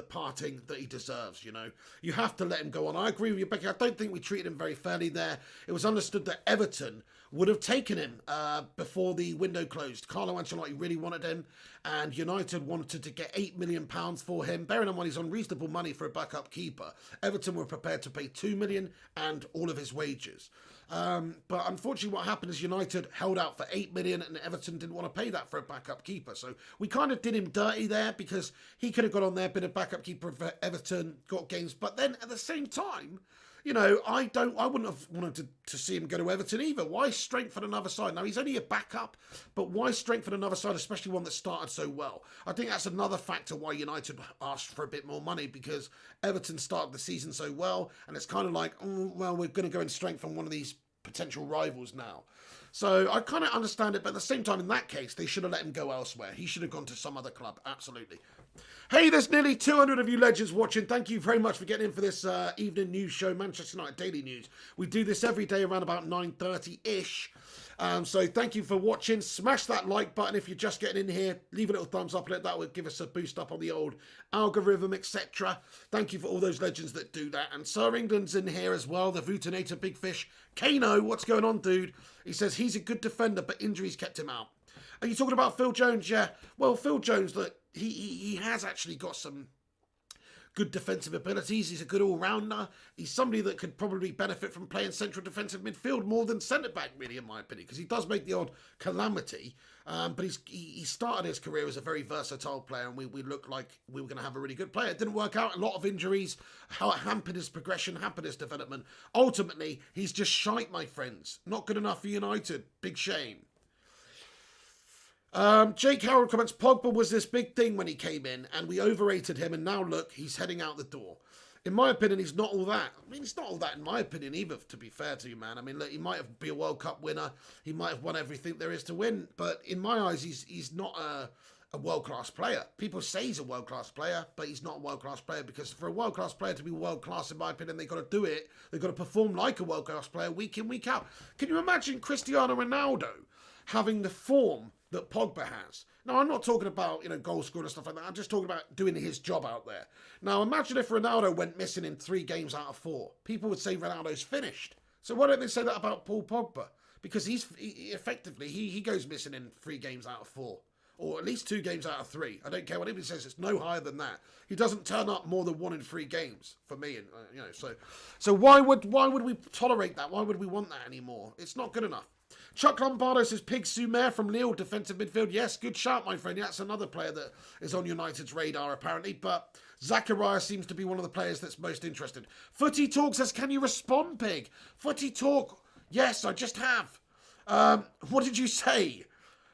parting that he deserves, you know. You have to let him go on. I agree with you, Becky. I don't think we treated him very fairly there. It was understood that Everton would have taken him before the window closed. Carlo Ancelotti really wanted him, and United wanted to get £8 million for him. Bearing in mind he's on reasonable money for a backup keeper. Everton were prepared to pay £2 million and all of his wages. But unfortunately what happened is United held out for £8 million and Everton didn't want to pay that for a backup keeper. So we kind of did him dirty there because he could have got on there, been a backup keeper for Everton, got games. But then at the same time, you know, I wouldn't have wanted to see him go to Everton either. Why strengthen another side? Now, he's only a backup, but why strengthen another side, especially one that started so well? I think that's another factor why United asked for a bit more money, because Everton started the season so well, and it's kind of like, oh, well, we're going to go and strengthen one of these potential rivals now. So I kind of understand it, but at the same time, in that case, they should have let him go elsewhere. He should have gone to some other club, absolutely. Hey, there's nearly 200 of you legends watching. Thank you very much for getting in for this evening news show, Manchester United Daily News. We do this every day around about 9:30-ish. So thank you for watching. Smash that like button if you're just getting in here. Leave a little thumbs up on it. That would give us a boost up on the old algorithm, etc. Thank you for all those legends that do that. And Sir England's in here as well. The Vutinator Big Fish. Kano, what's going on, dude? He says he's a good defender, but injuries kept him out. Are you talking about Phil Jones? Yeah. Well, Phil Jones, look, he has actually got some good defensive abilities. He's a good all-rounder. He's somebody that could probably benefit from playing central defensive midfield more than centre-back, really, in my opinion, because he does make the odd calamity. But he started his career as a very versatile player, and we looked like we were going to have a really good player. It didn't work out. A lot of injuries, how it hampered his progression, hampered his development. Ultimately, he's just shite, my friends. Not good enough for United. Big shame. Jake Howard comments, Pogba was this big thing when he came in and we overrated him, and now look, he's heading out the door. In my opinion, he's not all that. I mean, he's not all that in my opinion either, to be fair to you, man. I mean, look, he might have been a World Cup winner. He might have won everything there is to win. But in my eyes, he's not a world-class player. People say he's a world-class player, but he's not a world-class player, because for a world-class player to be world-class, in my opinion, they've got to do it. They've got to perform like a world-class player week in, week out. Can you imagine Cristiano Ronaldo having the form that Pogba has? Now, I'm not talking about, goal scoring and stuff like that. I'm just talking about doing his job out there. Now, imagine if Ronaldo went missing in 3 games out of 4. People would say Ronaldo's finished. So why don't they say that about Paul Pogba? Because he goes missing in 3 games out of 4. Or at least 2 games out of 3. I don't care what anybody says. It's no higher than that. He doesn't turn up more than 1 in 3 games for me. And so why would we tolerate that? Why would we want that anymore? It's not good enough. Chuck Lombardo says Pig Sumer from Lille, defensive midfield. Yes, good shout, my friend. Yeah, that's another player that is on United's radar, apparently. But Zakaria seems to be one of the players that's most interested. Footy Talk says, can you respond, Pig? Footy Talk, Yes, I just have. What did you say?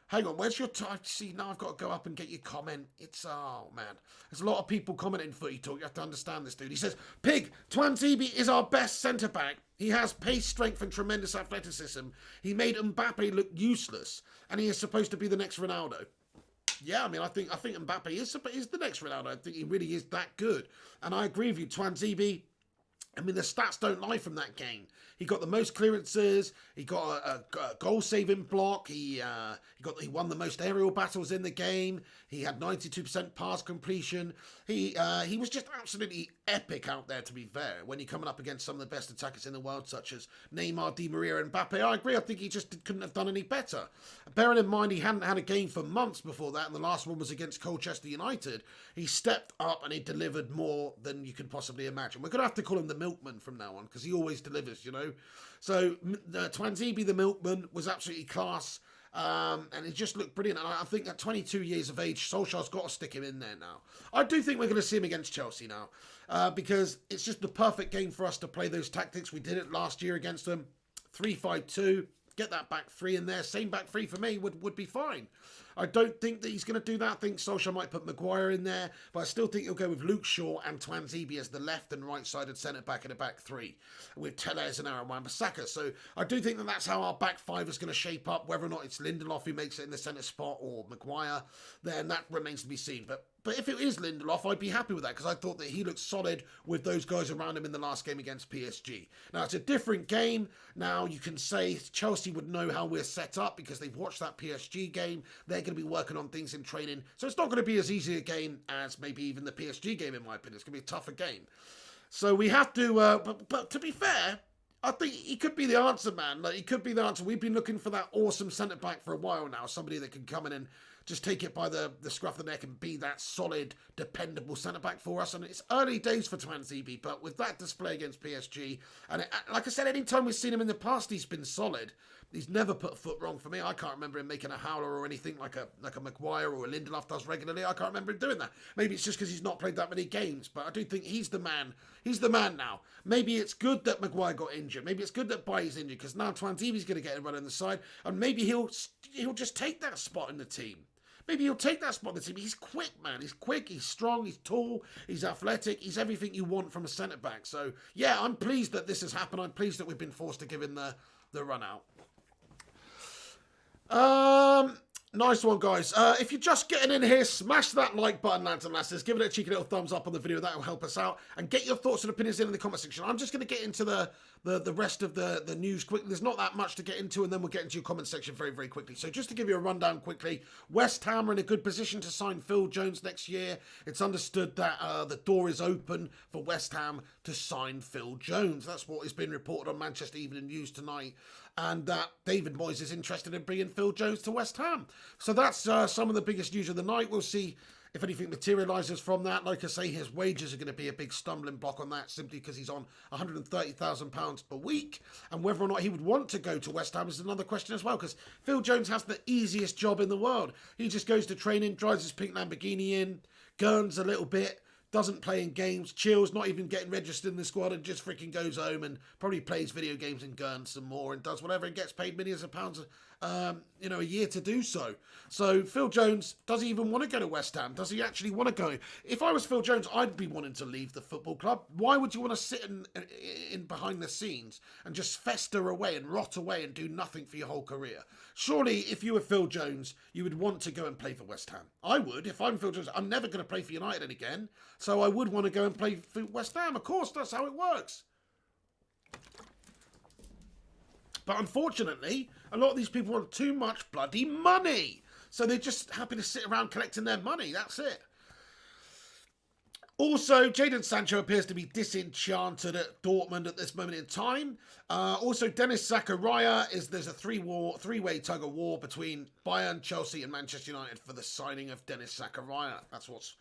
Hang on, where's your time? See, now I've got to go up and get your comment. Oh man. There's a lot of people commenting Footy Talk. You have to understand this, dude. He says, Pig, Tuanzebe is our best centre-back. He has pace, strength and tremendous athleticism. He made Mbappe look useless. And he is supposed to be the next Ronaldo. Yeah, I mean, I think Mbappe is the next Ronaldo. I think he really is that good. And I agree with you, Tuanzebe. I mean, the stats don't lie from that game. He got the most clearances. He got a goal-saving block. He won the most aerial battles in the game. He had 92% pass completion. He was just absolutely epic out there, to be fair, when you're coming up against some of the best attackers in the world, such as Neymar, Di Maria and Mbappe. I agree. I think he just couldn't have done any better. Bearing in mind he hadn't had a game for months before that, and the last one was against Colchester United. He stepped up and he delivered more than you could possibly imagine. We're going to have to call him the milkman from now on, because he always delivers, you know. So Tuanzebe, the milkman, was absolutely class. And it just looked brilliant. And I think at 22 years of age, Solskjaer's got to stick him in there now. I do think we're going to see him against Chelsea now, because it's just the perfect game for us to play those tactics. We did it last year against them. 3-5-2. Get that back three in there. Same back three for me would be fine. I don't think that he's going to do that. I think Solskjaer might put Maguire in there, but I still think he'll go with Luke Shaw and Tuanzebe as the left and right-sided centre-back in a back three, with Telles and Aaron Wan-Bissaka. So I do think that that's how our back five is going to shape up. Whether or not it's Lindelof who makes it in the centre spot or Maguire, then that remains to be seen. But if it is Lindelof, I'd be happy with that, because I thought that he looked solid with those guys around him in the last game against PSG. Now, it's a different game. Now, you can say Chelsea would know how we're set up because they've watched that PSG game. They're going to be working on things in training. So it's not going to be as easy a game as maybe even the PSG game, in my opinion. It's going to be a tougher game. So we have to, but to be fair, I think he could be the answer, man. Like, he could be the answer. We've been looking for that awesome centre-back for a while now. Somebody that can come in and just take it by the scruff of the neck and be that solid, dependable centre-back for us. And it's early days for Tuanzebe, but with that display against PSG, and like I said, any time we've seen him in the past, he's been solid. He's never put a foot wrong for me. I can't remember him making a howler or anything like a Maguire or a Lindelof does regularly. I can't remember him doing that. Maybe it's just because he's not played that many games, but I do think he's the man. He's the man now. Maybe it's good that Maguire got injured. Maybe it's good that Bailly's injured, because now Tuanzebe's going to get a run on the side, and maybe he'll just take that spot in the team. Maybe he'll take that spot in the team. He's quick, man. He's quick, he's strong, he's tall, he's athletic. He's everything you want from a centre-back. So, yeah, I'm pleased that this has happened. I'm pleased that we've been forced to give him the run out. Nice one, guys. If you're just getting in here, smash that like button, lads and lasses. Give it a cheeky little thumbs up on the video. That will help us out. And get your thoughts and opinions in the comment section. I'm just going to get into the rest of the news quickly. There's not that much to get into, and then we'll get into your comment section very, very quickly. So just to give you a rundown quickly, West Ham are in a good position to sign Phil Jones next year. It's understood that the door is open for West Ham to sign Phil Jones. That's what has been reported on Manchester Evening News tonight. And that David Moyes is interested in bringing Phil Jones to West Ham. So that's some of the biggest news of the night. We'll see if anything materialises from that. Like I say, his wages are going to be a big stumbling block on that, simply because he's on £130,000 a week. And whether or not he would want to go to West Ham is another question as well, because Phil Jones has the easiest job in the world. He just goes to training, drives his pink Lamborghini in, gurns a little bit, doesn't play in games, chills, not even getting registered in the squad, and just freaking goes home and probably plays video games and gurns some more and does whatever and gets paid millions of pounds a year to do so. So Phil Jones, does he even want to go to West Ham? Does he actually want to go? If I was Phil Jones, I'd be wanting to leave the football club. Why would you want to sit in behind the scenes and just fester away and rot away and do nothing for your whole career? Surely, if you were Phil Jones, you would want to go and play for West Ham. I would. If I'm Phil Jones, I'm never going to play for United again. So I would want to go and play for West Ham. Of course, that's how it works. But unfortunately, a lot of these people want too much bloody money. So they're just happy to sit around collecting their money. That's it. Also, Jadon Sancho appears to be disenchanted at Dortmund at this moment in time. Also, Denis Zakaria, there's a three-way tug-of-war between Bayern, Chelsea and Manchester United for the signing of Denis Zakaria. That's what's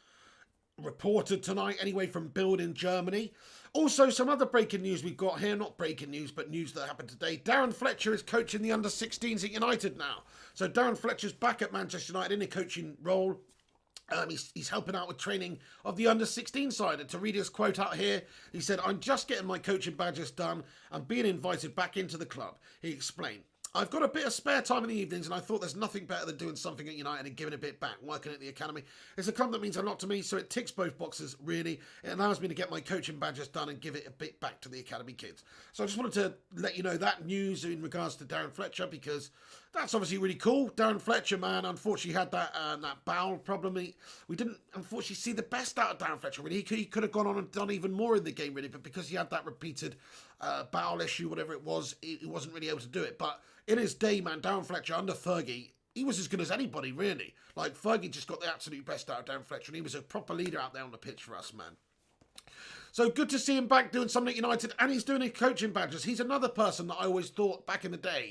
reported tonight, anyway, from Bild in Germany. Also, some other breaking news we've got here. Not breaking news, but news that happened today. Darren Fletcher is coaching the under-16s at United now. So Darren Fletcher's back at Manchester United in a coaching role. He's helping out with training of the under-16 side. And to read his quote out here, he said, "I'm just getting my coaching badges done and being invited back into the club." He explained, "I've got a bit of spare time in the evenings and I thought there's nothing better than doing something at United and giving a bit back, working at the academy. It's a club that means a lot to me, so it ticks both boxes, really. It allows me to get my coaching badges done and give it a bit back to the academy kids." So I just wanted to let you know that news in regards to Darren Fletcher, because that's obviously really cool. Darren Fletcher, man, unfortunately had that bowel problem. We didn't, unfortunately, see the best out of Darren Fletcher. Really, he could have gone on and done even more in the game, really, but because he had that repeated bowel issue, whatever it was, he wasn't really able to do it. But in his day, man, Darren Fletcher under Fergie, he was as good as anybody, really. Like, Fergie just got the absolute best out of Darren Fletcher, and he was a proper leader out there on the pitch for us, man. So good to see him back doing something at United, and he's doing his coaching badges. He's another person that I always thought back in the day,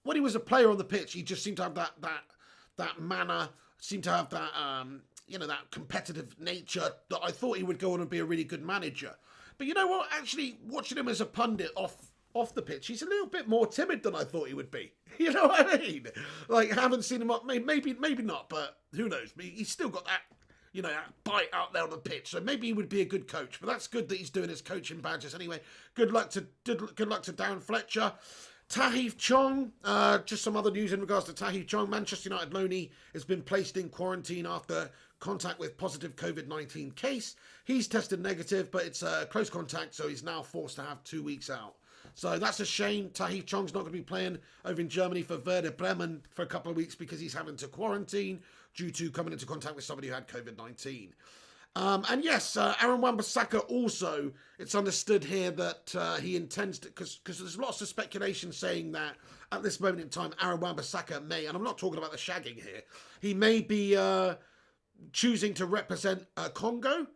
when he was a player on the pitch, he just seemed to have that manner, seemed to have that that competitive nature that I thought he would go on and be a really good manager. But you know what? Actually, watching him as a pundit off the pitch, he's a little bit more timid than I thought he would be. You know what I mean? Like, I haven't seen him up, maybe not, but who knows? He's still got that, that bite out there on the pitch. So maybe he would be a good coach. But that's good that he's doing his coaching badges anyway. Good luck to Darren Fletcher. Tahith Chong, just some other news in regards to Tahith Chong. Manchester United loanee has been placed in quarantine after contact with positive COVID-19 case. He's tested negative, but it's a close contact, so he's now forced to have 2 weeks out. So that's a shame. Tahith Chong's not going to be playing over in Germany for Werder Bremen for a couple of weeks because he's having to quarantine due to coming into contact with somebody who had COVID-19. And yes, Aaron Wan-Bissaka also, it's understood here that he intends to, because there's lots of speculation saying that at this moment in time, Aaron Wan-Bissaka may, and I'm not talking about the shagging here, he may be choosing to represent Congo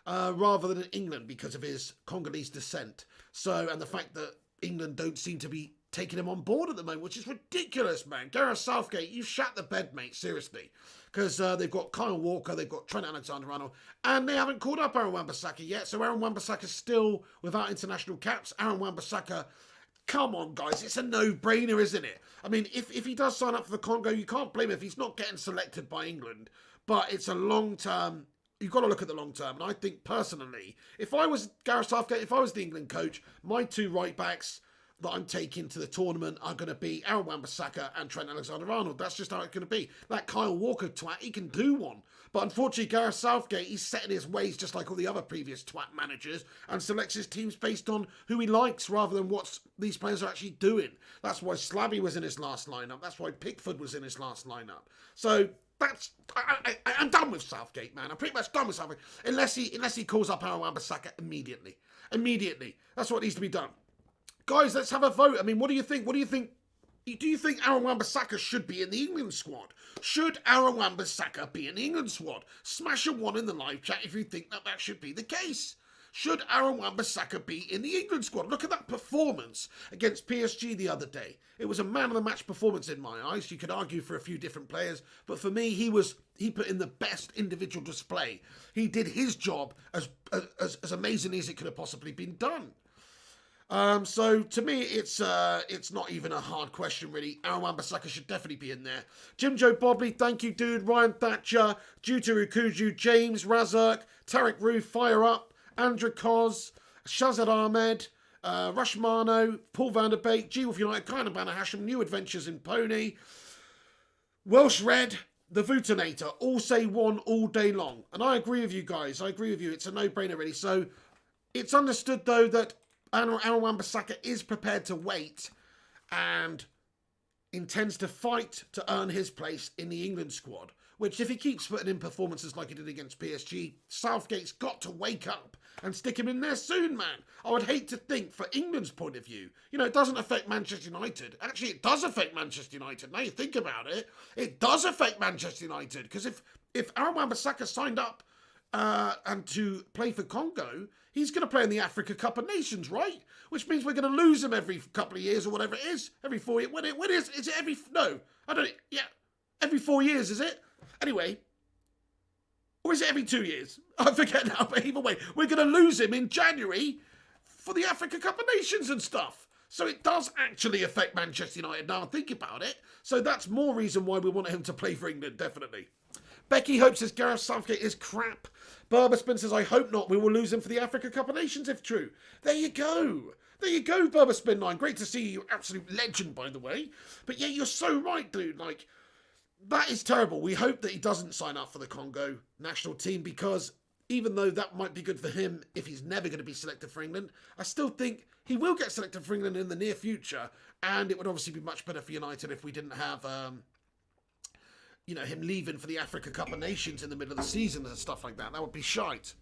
rather than England because of his Congolese descent. So, and the fact that England don't seem to be taking him on board at the moment, which is ridiculous, man. Gareth Southgate, you shat the bed, mate, seriously. Because they've got Kyle Walker, they've got Trent Alexander-Arnold, and they haven't called up Aaron Wan-Bissaka yet, so Aaron Wan-Bissaka's still without international caps. Aaron Wan-Bissaka, come on, guys, it's a no-brainer, isn't it? I mean, if he does sign up for the Congo, you can't blame him if he's not getting selected by England, but it's a long-term. You've got to look at the long term, and I think, personally, if I was Gareth Southgate, if I was the England coach, my two right-backs that I'm taking to the tournament are going to be Aaron Wan-Bissaka and Trent Alexander-Arnold. That's just how it's going to be. That Kyle Walker twat, he can do one. But unfortunately, Gareth Southgate, he's set in his ways just like all the other previous twat managers and selects his teams based on who he likes rather than what these players are actually doing. That's why Slavy was in his last lineup. That's why Pickford was in his last lineup. So I'm done with Southgate, man. I'm pretty much done with Southgate. Unless he calls up Aaron Wan-Bissaka immediately. Immediately. That's what needs to be done. Guys, let's have a vote. I mean, what do you think? Do you think Aaron Wan-Bissaka should be in the England squad? Should Aaron Wan-Bissaka be in the England squad? Smash a 1 in the live chat if you think that should be the case. Should Aaron Wan-Bissaka be in the England squad? Look at that performance against PSG the other day. It was a man-of-the-match performance in my eyes. You could argue for a few different players, but for me, he put in the best individual display. He did his job as amazingly as it could have possibly been done. So to me, it's not even a hard question, really. Aaron Wan-Bissaka should definitely be in there. Jim Joe Bobley, thank you, dude. Ryan Thatcher, Juta Rukuju, James Razak, Tarek Roof, Fire Up, Andrew Koz, Shazad Ahmed, Rushmano, Paul van der Beek, G Wolf United, Kind of Banner Hashem, New Adventures in Pony, Welsh Red, The Vutinator, all say 1 all day long. And I agree with you guys. I agree with you. It's a no-brainer, really. So it's understood, though, that Aaron Wan-Bissaka is prepared to wait and intends to fight to earn his place in the England squad, which if he keeps putting in performances like he did against PSG, Southgate's got to wake up and stick him in there soon, man. I would hate to think, for England's point of view, it doesn't affect Manchester United. Actually, it does affect Manchester United. Now you think about it, it does affect Manchester United, because if Aaron Wan-Bissaka signed up and to play for Congo, he's going to play in the Africa Cup of Nations, right? Which means we're going to lose him every couple of years or whatever it is. Every 4 years. Is it every... No, I don't... Yeah, every 4 years, is it? Anyway. Or is it every 2 years? I forget now, but either way, we're going to lose him in January for the Africa Cup of Nations and stuff. So it does actually affect Manchester United now, think about it. So that's more reason why we want him to play for England, definitely. Becky Hope says Gareth Southgate is crap. Burberspin says, I hope not. We will lose him for the Africa Cup of Nations if true. There you go. There you go, Burberspin9. Great to see you. Absolute legend, by the way. But yeah, you're so right, dude. Like, that is terrible. We hope that he doesn't sign up for the Congo national team, because even though that might be good for him if he's never going to be selected for England, I still think he will get selected for England in the near future. And it would obviously be much better for United if we didn't have him leaving for the Africa Cup of Nations in the middle of the season and stuff like that. That would be shite.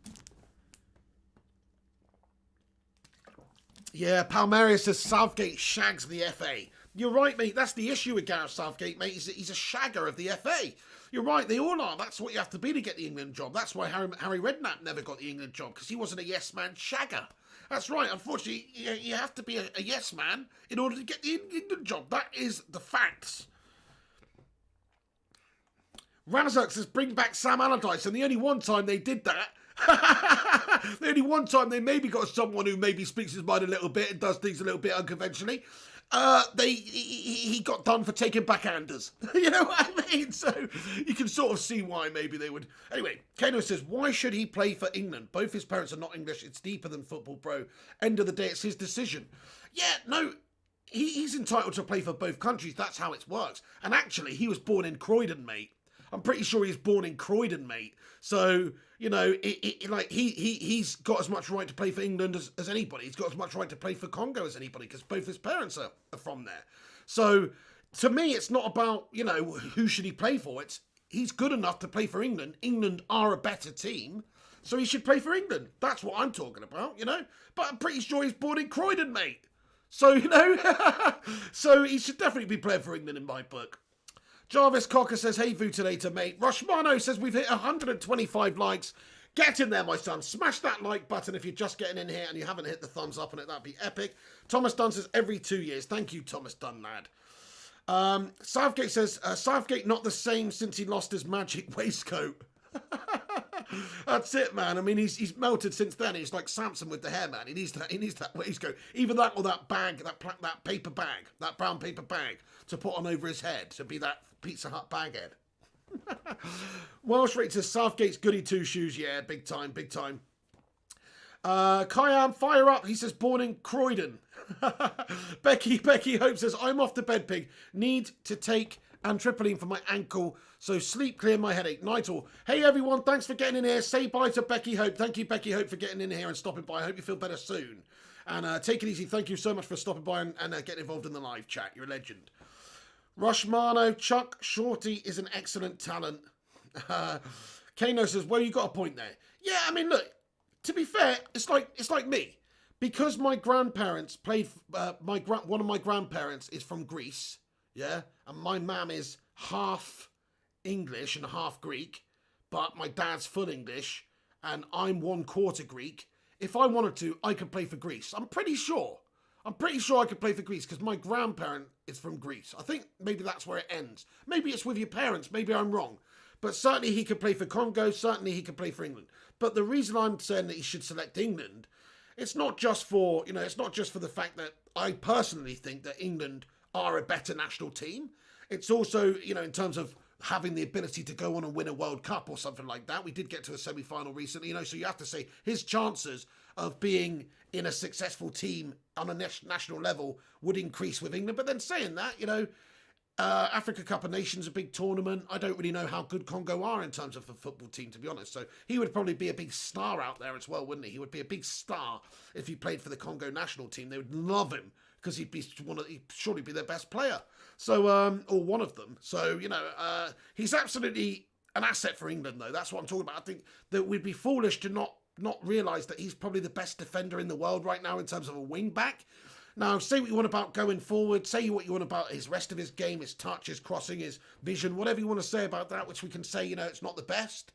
Yeah, Palmeiras says Southgate shags the FA. You're right, mate. That's the issue with Gareth Southgate, mate. He's a shagger of the FA. You're right. They all are. That's what you have to be to get the England job. That's why Harry Redknapp never got the England job, because he wasn't a yes-man shagger. That's right. Unfortunately, you have to be a yes-man in order to get the England job. That is the facts. Razak says, bring back Sam Allardyce. And the only one time they did that, the only one time they maybe got someone who maybe speaks his mind a little bit and does things a little bit unconventionally, he got done for taking backhanders. You know what I mean? So you can sort of see why maybe they would. Anyway, Kano says, why should he play for England? Both his parents are not English. It's deeper than football, bro. End of the day, it's his decision. Yeah, no, he's entitled to play for both countries. That's how it works. And actually, he was born in Croydon, mate. I'm pretty sure he was born in Croydon, mate. So, you know, he's got as much right to play for England as anybody. He's got as much right to play for Congo as anybody, because both his parents are from there. So, to me, it's not about, you know, who should he play for. It's he's good enough to play for England. England are a better team, so he should play for England. That's what I'm talking about, you know. But I'm pretty sure he's born in Croydon, mate. So, you know, so he should definitely be playing for England in my book. Jarvis Cocker says, hey, Vutilator, mate. Rushmano says, we've hit 125 likes. Get in there, my son. Smash that like button if you're just getting in here and you haven't hit the thumbs up on it. That'd be epic. Thomas Dunn says, every 2 years. Thank you, Thomas Dunn, lad. Southgate says, Southgate not the same since he lost his magic waistcoat. That's it, man. I mean, he's melted since then. He's like Samson with the hair, man. He needs that waistcoat. Either that or that bag, that paper bag, that brown paper bag to put on over his head to be that Pizza Hut baghead. Welsh Rate says Southgate's goody two shoes. Yeah, big time, big time. Kayam, fire up. He says born in Croydon. Becky Hope says I'm off to bed, pig. Need to take amitriptyline for my ankle, so sleep clear my headache. Nightal. Hey everyone, thanks for getting in here. Say bye to Becky Hope. Thank you, Becky Hope, for getting in here and stopping by. I hope you feel better soon. And take it easy. Thank you so much for stopping by and getting involved in the live chat. You're a legend. Rushmano, Chuck Shorty is an excellent talent. Kano says, well, you got a point there. Yeah, I mean, look, to be fair, it's like me. Because my grandparents played, one of my grandparents is from Greece, yeah? And my mum is half English and half Greek, but my dad's full English, and I'm 1/4 Greek. If I wanted to, I could play for Greece. I'm pretty sure I could play for Greece because my grandparent is from Greece. I think maybe that's where it ends. Maybe it's with your parents. Maybe I'm wrong. But certainly he could play for Congo. Certainly he could play for England. But the reason I'm saying that he should select England, it's not just for, you know, it's not just for the fact that I personally think that England are a better national team. It's also, you know, in terms of having the ability to go on and win a World Cup or something like that. We did get to a semi-final recently, you know, so you have to say his chances of being in a successful team on a national level would increase with England. But then saying that, you know, Africa Cup of Nations, a big tournament. I don't really know how good Congo are in terms of a football team, to be honest. So he would probably be a big star out there as well, wouldn't he? He would be a big star if he played for the Congo national team. They would love him because he'd surely be their best player. So, or one of them. So, you know, he's absolutely an asset for England, though. That's what I'm talking about. I think that we'd be foolish to not realise that he's probably the best defender in the world right now in terms of a wing-back. Now, say what you want about going forward, say what you want about his rest of his game, his touch, his crossing, his vision, whatever you want to say about that, which we can say, you know, it's not the best.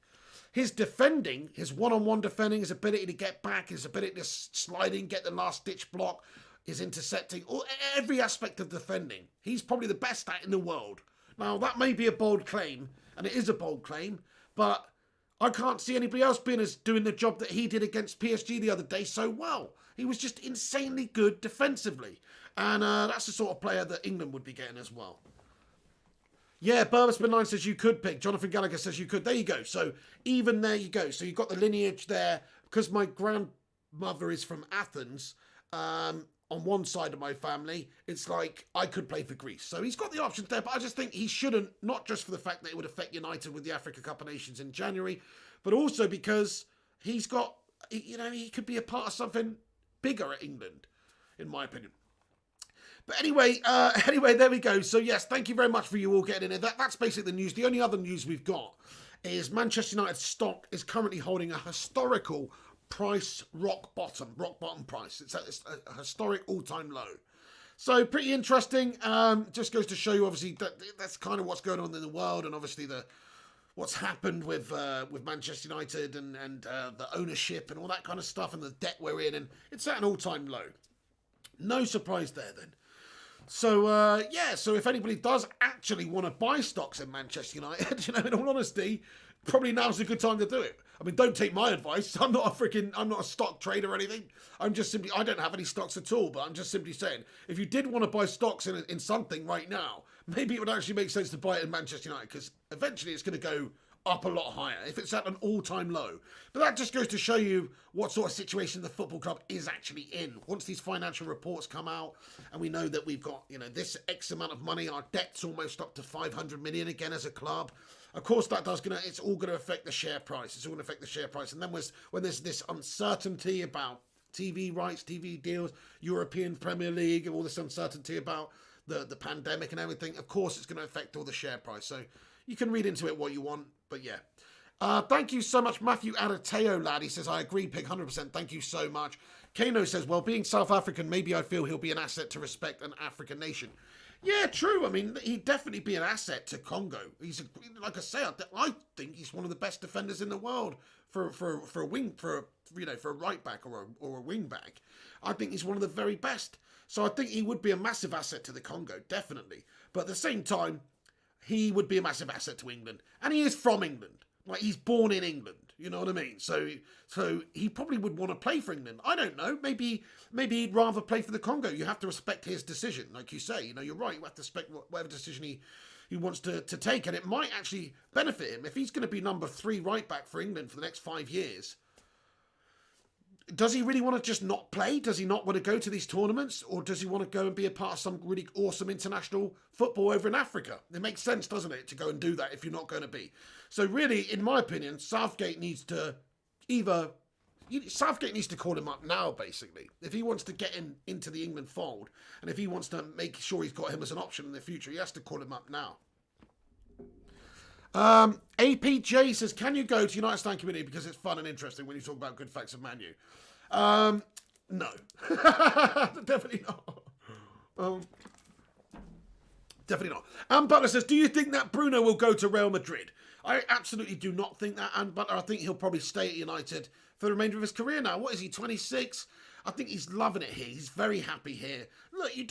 His defending, his one-on-one defending, his ability to get back, his ability to slide in, get the last-ditch block, his intercepting, every aspect of defending, he's probably the best at in the world. Now, that may be a bold claim, and it is a bold claim, but I can't see anybody else doing the job that he did against PSG the other day so well. He was just insanely good defensively. And that's the sort of player that England would be getting as well. Yeah, Burbsman9 says you could pick. Jonathan Gallagher says you could. There you go. So even there you go. So you've got the lineage there. Because my grandmother is from Athens, on one side of my family, it's like I could play for Greece. So he's got the options there, but I just think he shouldn't, not just for the fact that it would affect United with the Africa Cup of Nations in January, but also because he's got, you know, he could be a part of something bigger at England, in my opinion. But anyway, there we go. So yes, thank you very much for you all getting in there. That's basically the news. The only other news we've got is Manchester United stock is currently holding a historical price, rock bottom price. It's a historic all-time low. So pretty interesting. Just goes to show you, obviously, that's kind of what's going on in the world, and obviously what's happened with Manchester United and the ownership and all that kind of stuff, and the debt we're in, and it's at an all-time low. No surprise there then. So, so if anybody does actually want to buy stocks in Manchester United, you know, in all honesty, probably now's a good time to do it. I mean, don't take my advice. I'm not a stock trader or anything. I don't have any stocks at all, but I'm just simply saying, if you did want to buy stocks in something right now, maybe it would actually make sense to buy it in Manchester United, because eventually it's going to go up a lot higher if it's at an all-time low. But that just goes to show you what sort of situation the football club is actually in. Once these financial reports come out and we know that we've got, you know, this X amount of money, our debt's almost up to 500 million again as a club. Of course, it's all going to affect the share price. It's all going to affect the share price. And then when there's this uncertainty about TV rights, TV deals, European Premier League, and all this uncertainty about the pandemic and everything, of course, it's going to affect all the share price. So you can read into it what you want, but yeah. Thank you so much, Matthew Adateo, lad. He says, I agree, Pig, 100%. Thank you so much. Kano says, well, being South African, maybe I feel he'll be an asset to respect an African nation. Yeah, true. I mean, he'd definitely be an asset to Congo. Like I say, I think he's one of the best defenders in the world for a right back or a wing back. I think he's one of the very best. So I think he would be a massive asset to the Congo, definitely. But at the same time, he would be a massive asset to England. And he is from England. Like, he's born in England. You know what I mean? So he probably would want to play for England. I don't know. Maybe he'd rather play for the Congo. You have to respect his decision. Like you say, you know, you're right. You have to respect whatever decision he wants to take. And it might actually benefit him. If he's going to be number 3 right back for England for the next 5 years, does he really want to just not play? Does he not want to go to these tournaments? Or does he want to go and be a part of some really awesome international football over in Africa? It makes sense, doesn't it, to go and do that if you're not going to be. So really, in my opinion, Southgate needs to call him up now, basically. If he wants to get into the England fold, and if he wants to make sure he's got him as an option in the future, he has to call him up now. APJ says, can you go to United Stand Community because it's fun and interesting when you talk about good facts of Man U? No. Definitely not. Definitely not. Butler says, do you think that Bruno will go to Real Madrid? I absolutely do not think that, and Butler. I think he'll probably stay at United for the remainder of his career now. What is he, 26? I think he's loving it here. He's very happy here. Look, you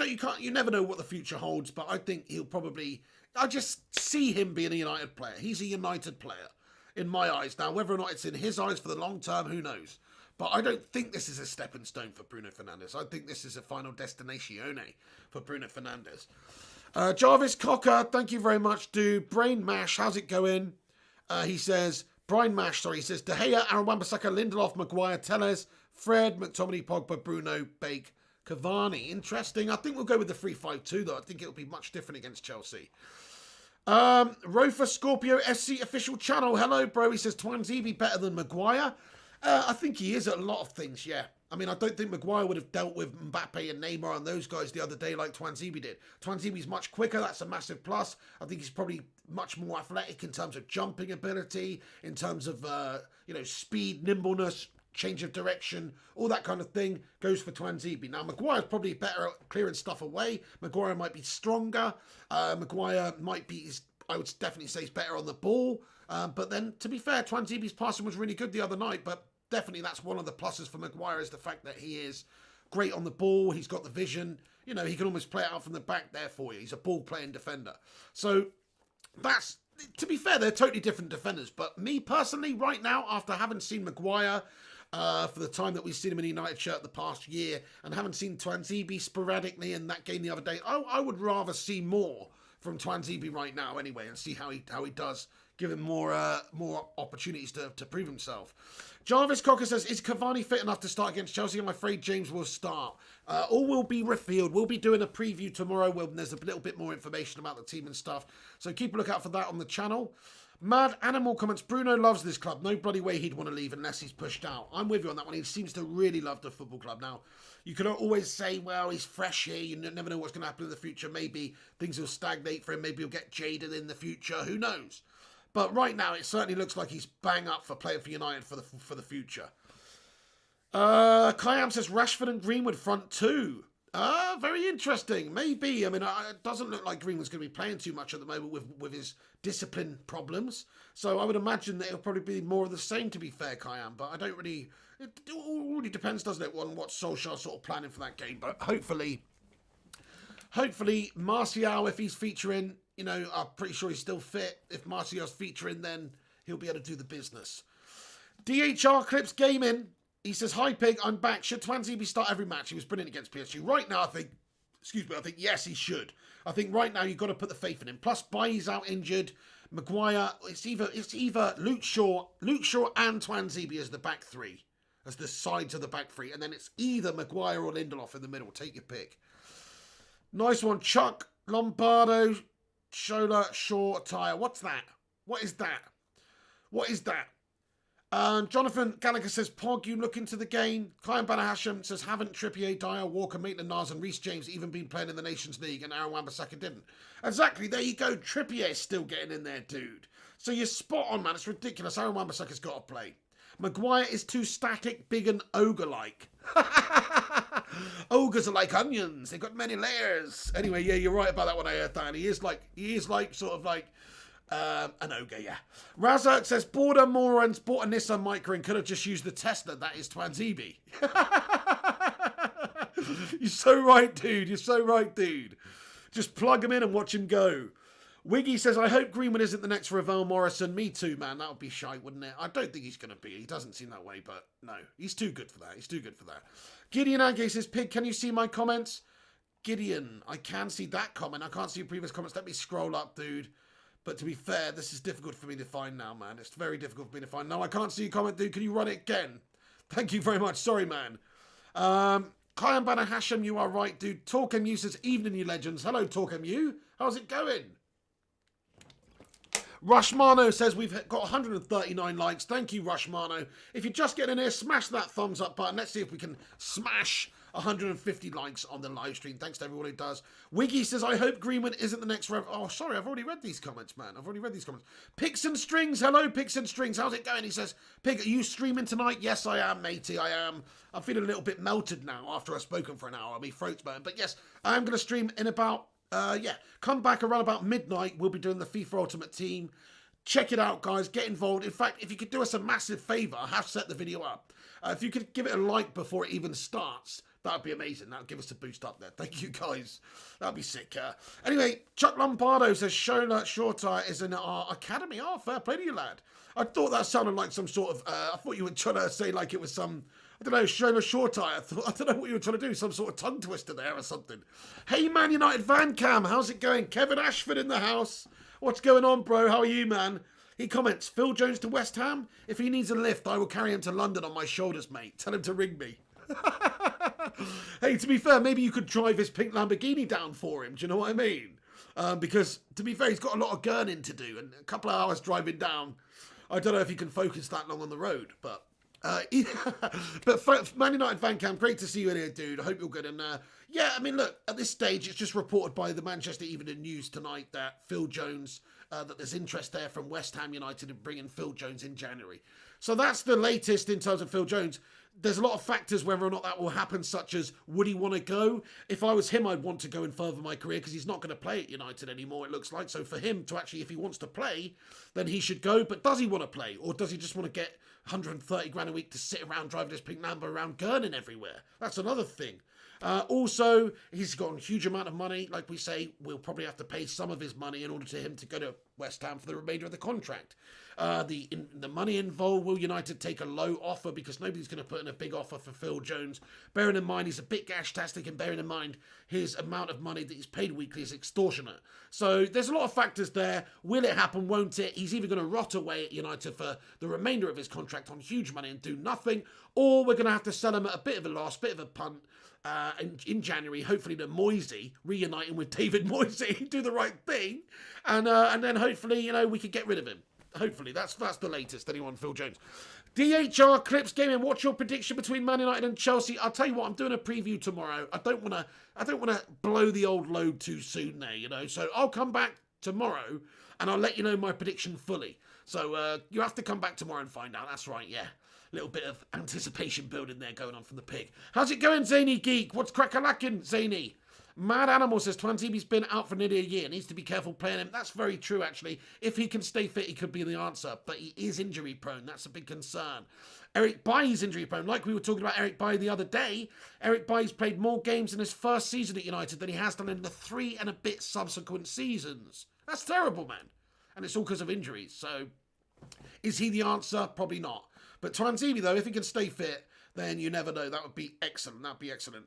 never know what the future holds, but I think he'll probably, I just see him being a United player. He's a United player in my eyes. Now, whether or not it's in his eyes for the long term, who knows? But I don't think this is a stepping stone for Bruno Fernandes. I think this is a final destination for Bruno Fernandes. Jarvis Cocker, thank you very much, dude. Brain Mash, how's it going? He says, Brian Mash, sorry, he says, De Gea, Aaron Wan-Bissaka, Lindelof, Maguire, Telles, Fred, McTominay, Pogba, Bruno, Bake, Cavani. Interesting. I think we'll go with the 3-5-2, though. I think it'll be much different against Chelsea. Rofa Scorpio SC official channel. Hello, bro. He says, Twanzebe better than Maguire? I think he is at a lot of things, yeah. I mean, I don't think Maguire would have dealt with Mbappe and Neymar and those guys the other day like Twanzebe did. Twanzebe's much quicker. That's a massive plus. I think he's probably much more athletic in terms of jumping ability, in terms of, speed, nimbleness, change of direction, all that kind of thing goes for Twanzebe. Now, Maguire's probably better at clearing stuff away. Maguire might be stronger. Maguire might be, I would definitely say, he's better on the ball. But then, to be fair, Twanzebe's passing was really good the other night, but definitely that's one of the pluses for Maguire is the fact that he is great on the ball. He's got the vision. You know, he can almost play it out from the back there for you. He's a ball-playing defender. So that's, to be fair, they're totally different defenders. But me personally, right now, after having seen Maguire for the time that we've seen him in a United shirt the past year and haven't seen Twanzebe sporadically in that game the other day, I would rather see more from Twanzebe right now anyway, and see how he does. Give him more opportunities to prove himself. Jarvis Cocker says, is Cavani fit enough to start against Chelsea? I'm afraid James will start. All will be revealed. We'll be doing a preview tomorrow when there's a little bit more information about the team and stuff. So keep a look out for that on the channel. Mad Animal comments, Bruno loves this club. No bloody way he'd want to leave unless he's pushed out. I'm with you on that one. He seems to really love the football club. Now, you can always say, well, he's fresh here. You never know what's going to happen in the future. Maybe things will stagnate for him. Maybe he'll get jaded in the future. Who knows? But right now, it certainly looks like he's bang up for playing for United for the future. Kayam says Rashford and Greenwood front two. Very interesting. Maybe. I mean, it doesn't look like Greenwood's going to be playing too much at the moment with his discipline problems. So I would imagine that it'll probably be more of the same, to be fair, Kayam. But I don't really... It all really depends, doesn't it, on what Solskjaer's sort of planning for that game. But hopefully, Martial, if he's featuring... You know, I'm pretty sure he's still fit. If Martial's featuring, then he'll be able to do the business. DHR Clips Gaming. He says, hi, Pig, I'm back. Should Twanzebe start every match? He was brilliant against PSG. Right now, I think yes, he should. I think right now you've got to put the faith in him. Plus, Bailly's out injured. Maguire, it's either Luke Shaw and Twanzebe as the back three, as the sides of the back three. And then it's either Maguire or Lindelof in the middle. Take your pick. Nice one, Chuck Lombardo. Shola Shaw Tyre. What's that? What is that? Jonathan Gallagher says, Pog, you look into the game. Kyan Banahasham says, haven't Trippier, Dyer, Walker, Maitland-Niles and Reece James even been playing in the Nations League, and Aaron Wan-Bissaka didn't? Exactly, there you go. Trippier's still getting in there, dude. So you're spot on, man. It's ridiculous. Aaron Wan-Bissaka's got to play. Maguire is too static, big and ogre-like. Ogres are like onions. They've got many layers. Anyway, yeah, you're right about that one. I heard that. And he is like sort of like an ogre, yeah. Razak says, Border morons bought a Nissan Micra and could have just used the Tesla. That is Twanzebe. You're so right, dude. You're so right, dude. Just plug him in and watch him go. Wiggy says, I hope Greenwood isn't the next Ravel Morrison. Me too, man. That would be shite, wouldn't it? I don't think he's going to be. He doesn't seem that way, but no. He's too good for that. He's too good for that. Gideon Agay says, Pig, can you see my comments? Gideon, I can see that comment. I can't see your previous comments. Let me scroll up, dude. But to be fair, this is difficult for me to find now, man. It's very difficult for me to find. No, I can't see your comment, dude. Can you run it again? Thank you very much. Sorry, man. Kyan Banahasham, you are right, dude. Torquemu says, evening, you legends. Hello, Torquemu. How's it going? Rushmano says we've got 139 likes. Thank you, Rushmano. If you're just getting in here, smash that thumbs up button. Let's see if we can smash 150 likes on the live stream. Thanks to everyone who does. Wiggy says, I hope Greenwood isn't the next rev. Oh, sorry, I've already read these comments, man. I've already read these comments. Picks and Strings. Hello, Picks and Strings. How's it going? He says, Pig, are you streaming tonight? Yes, I am, matey. I am. I'm feeling a little bit melted now after I've spoken for an hour. My throat's burning. But yes, I am going to stream in about, come back around about midnight. We'll be doing the FIFA Ultimate Team. Check it out, guys. Get involved. In fact, if you could do us a massive favour, I have set the video up. If you could give it a like before it even starts, that would be amazing. That would give us a boost up there. Thank you, guys. That would be sick. Anyway, Chuck Lombardo says, Shola Shorter is in our academy. Oh, fair play to you, lad. I thought that sounded like some sort of... I thought you were trying to say like it was some... I don't know, Shola Shorter. I don't know what you were trying to do. Some sort of tongue twister there or something. Hey, Man United Van Cam. How's it going? Kevin Ashford in the house. What's going on, bro? How are you, man? He comments, Phil Jones to West Ham? If he needs a lift, I will carry him to London on my shoulders, mate. Tell him to ring me. Hey, to be fair, maybe you could drive his pink Lamborghini down for him. Do you know what I mean? Because, to be fair, he's got a lot of gurning to do. And a couple of hours driving down, I don't know if he can focus that long on the road. But Man United Fan Cam, great to see you in here, dude. I hope you're good. And yeah, I mean, look, at this stage, it's just reported by the Manchester Evening News tonight that Phil Jones, that there's interest there from West Ham United in bringing Phil Jones in January. So that's the latest in terms of Phil Jones. There's a lot of factors whether or not that will happen, such as, would he want to go? If I was him, I'd want to go and further my career because he's not going to play at United anymore, it looks like. So for him to actually, if he wants to play, then he should go. But does he want to play? Or does he just want to get 130 grand a week to sit around driving this pink Lambo around Gurning everywhere. That's another thing. Also, he's got a huge amount of money. Like we say, we'll probably have to pay some of his money in order to him to go to West Ham for the remainder of the contract. The money involved, will United take a low offer because nobody's going to put in a big offer for Phil Jones? Bearing in mind he's a bit gash-tastic, and bearing in mind his amount of money that he's paid weekly is extortionate. So there's a lot of factors there. Will it happen? Won't it? He's either going to rot away at United for the remainder of his contract on huge money and do nothing, or we're going to have to sell him at a bit of a loss, bit of a punt. In January, hopefully the Moyes reuniting with David Moyes, do the right thing, and then hopefully we could get rid of him. Hopefully that's the latest. Anyone, Phil Jones. DHR Clips Gaming. What's your prediction between Man United and Chelsea? I'll tell you what. I'm doing a preview tomorrow. I don't want to blow the old load too soon there. So I'll come back tomorrow and I'll let you know my prediction fully. So you have to come back tomorrow and find out. That's right. Yeah. Little bit of anticipation building there going on from the pig. How's it going, Zany Geek? What's crack-a-lackin', Zany? Mad Animal says Twantibi's been out for nearly a year. Needs to be careful playing him. That's very true, actually. If he can stay fit, he could be the answer. But he is injury prone. That's a big concern. Eric Bailly's injury prone. Like we were talking about Eric Bailly the other day, Eric Bailly's played more games in his first season at United than he has done in the 3 and a bit subsequent seasons. That's terrible, man. And it's all because of injuries. So, is he the answer? Probably not. But Twantibi, though, if he can stay fit, then you never know. That would be excellent. That would be excellent.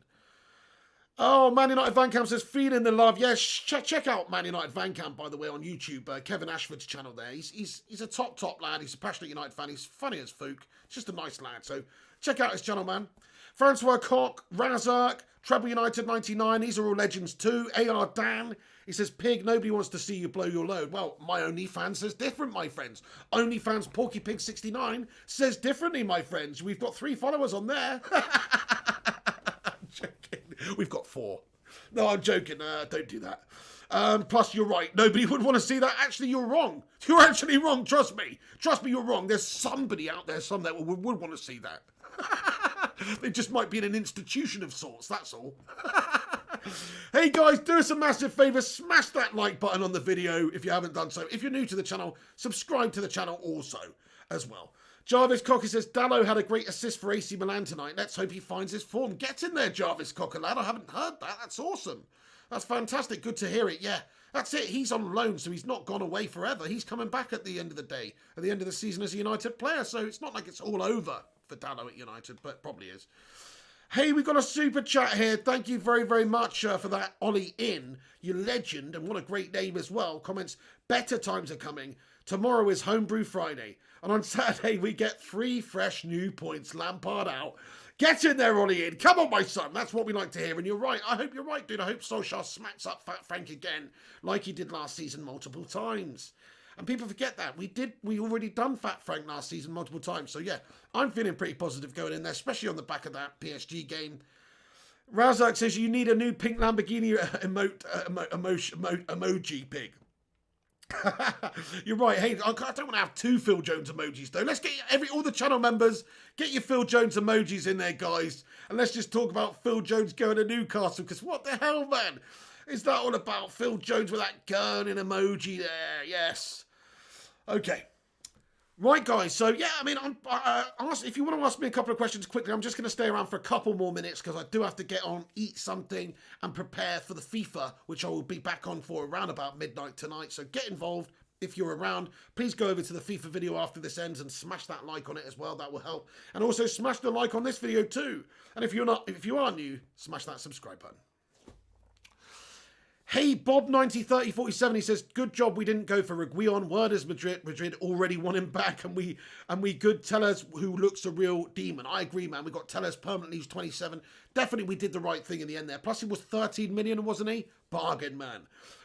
Oh, Man United Van Camp says, feeling the love. Yes, check out Man United Van Camp, by the way, on YouTube. Kevin Ashford's channel there. He's a top lad. He's a passionate United fan. He's funny as Fook. Just a nice lad. So check out his channel, man. Francois Koch, Razak, Treble United 99. These are all legends too. AR Dan. He says, Pig, nobody wants to see you blow your load. Well, my OnlyFans says different, my friends. OnlyFans Porky Pig 69 says differently, my friends. We've got 3 followers on there. I'm joking. We've got 4. No, I'm joking. Don't do that. Plus, you're right. Nobody would want to see that. Actually, you're wrong. You're actually wrong. Trust me. Trust me, you're wrong. There's somebody out there somewhere who would want to see that. They just might be in an institution of sorts. That's all. Hey guys, do us a massive favour, smash that like button on the video if you haven't done so. If you're new to the channel, subscribe to the channel also as well. Jarvis Cocker says, Dallo had a great assist for AC Milan tonight. Let's hope he finds his form. Get in there, Jarvis Cocker, lad. I haven't heard that. That's awesome. That's fantastic. Good to hear it. Yeah, that's it. He's on loan, so he's not gone away forever. He's coming back at the end of the day, at the end of the season as a United player. So it's not like it's all over for Dallo at United, but it probably is. Hey, we've got a super chat here. Thank you very, very much for that, Ollie In. You legend, and what a great name as well. Comments, better times are coming. Tomorrow is Homebrew Friday. And on Saturday, we get 3 fresh new points. Lampard out. Get in there, Ollie In. Come on, my son. That's what we like to hear. And you're right. I hope you're right, dude. I hope Solskjaer smacks up Fat Frank again, like he did last season multiple times. And people forget that. We already done Fat Frank last season multiple times. So, yeah, I'm feeling pretty positive going in there, especially on the back of that PSG game. Razak says, you need a new pink Lamborghini emoji, Pig. You're right. Hey, I don't want to have 2 Phil Jones emojis, though. Let's get all the channel members, get your Phil Jones emojis in there, guys. And let's just talk about Phil Jones going to Newcastle, because what the hell, man? Is that all about Phil Jones with that gun and emoji there? Yes. Okay. Right, guys. So, yeah, I mean, if you want to ask me a couple of questions quickly, I'm just going to stay around for a couple more minutes because I do have to get on, eat something, and prepare for the FIFA, which I will be back on for around about midnight tonight. So get involved. If you're around, please go over to the FIFA video after this ends and smash that like on it as well. That will help. And also smash the like on this video too. And if you are new, smash that subscribe button. Hey, Bob 903047, he says, good job we didn't go for Reguilon. Word is Madrid already won him back, and we good Tellers who looks a real demon. I agree, man. We got Tellers permanently, he's 27. Definitely we did the right thing in the end there. Plus he was 13 million, wasn't he? Bargain, man.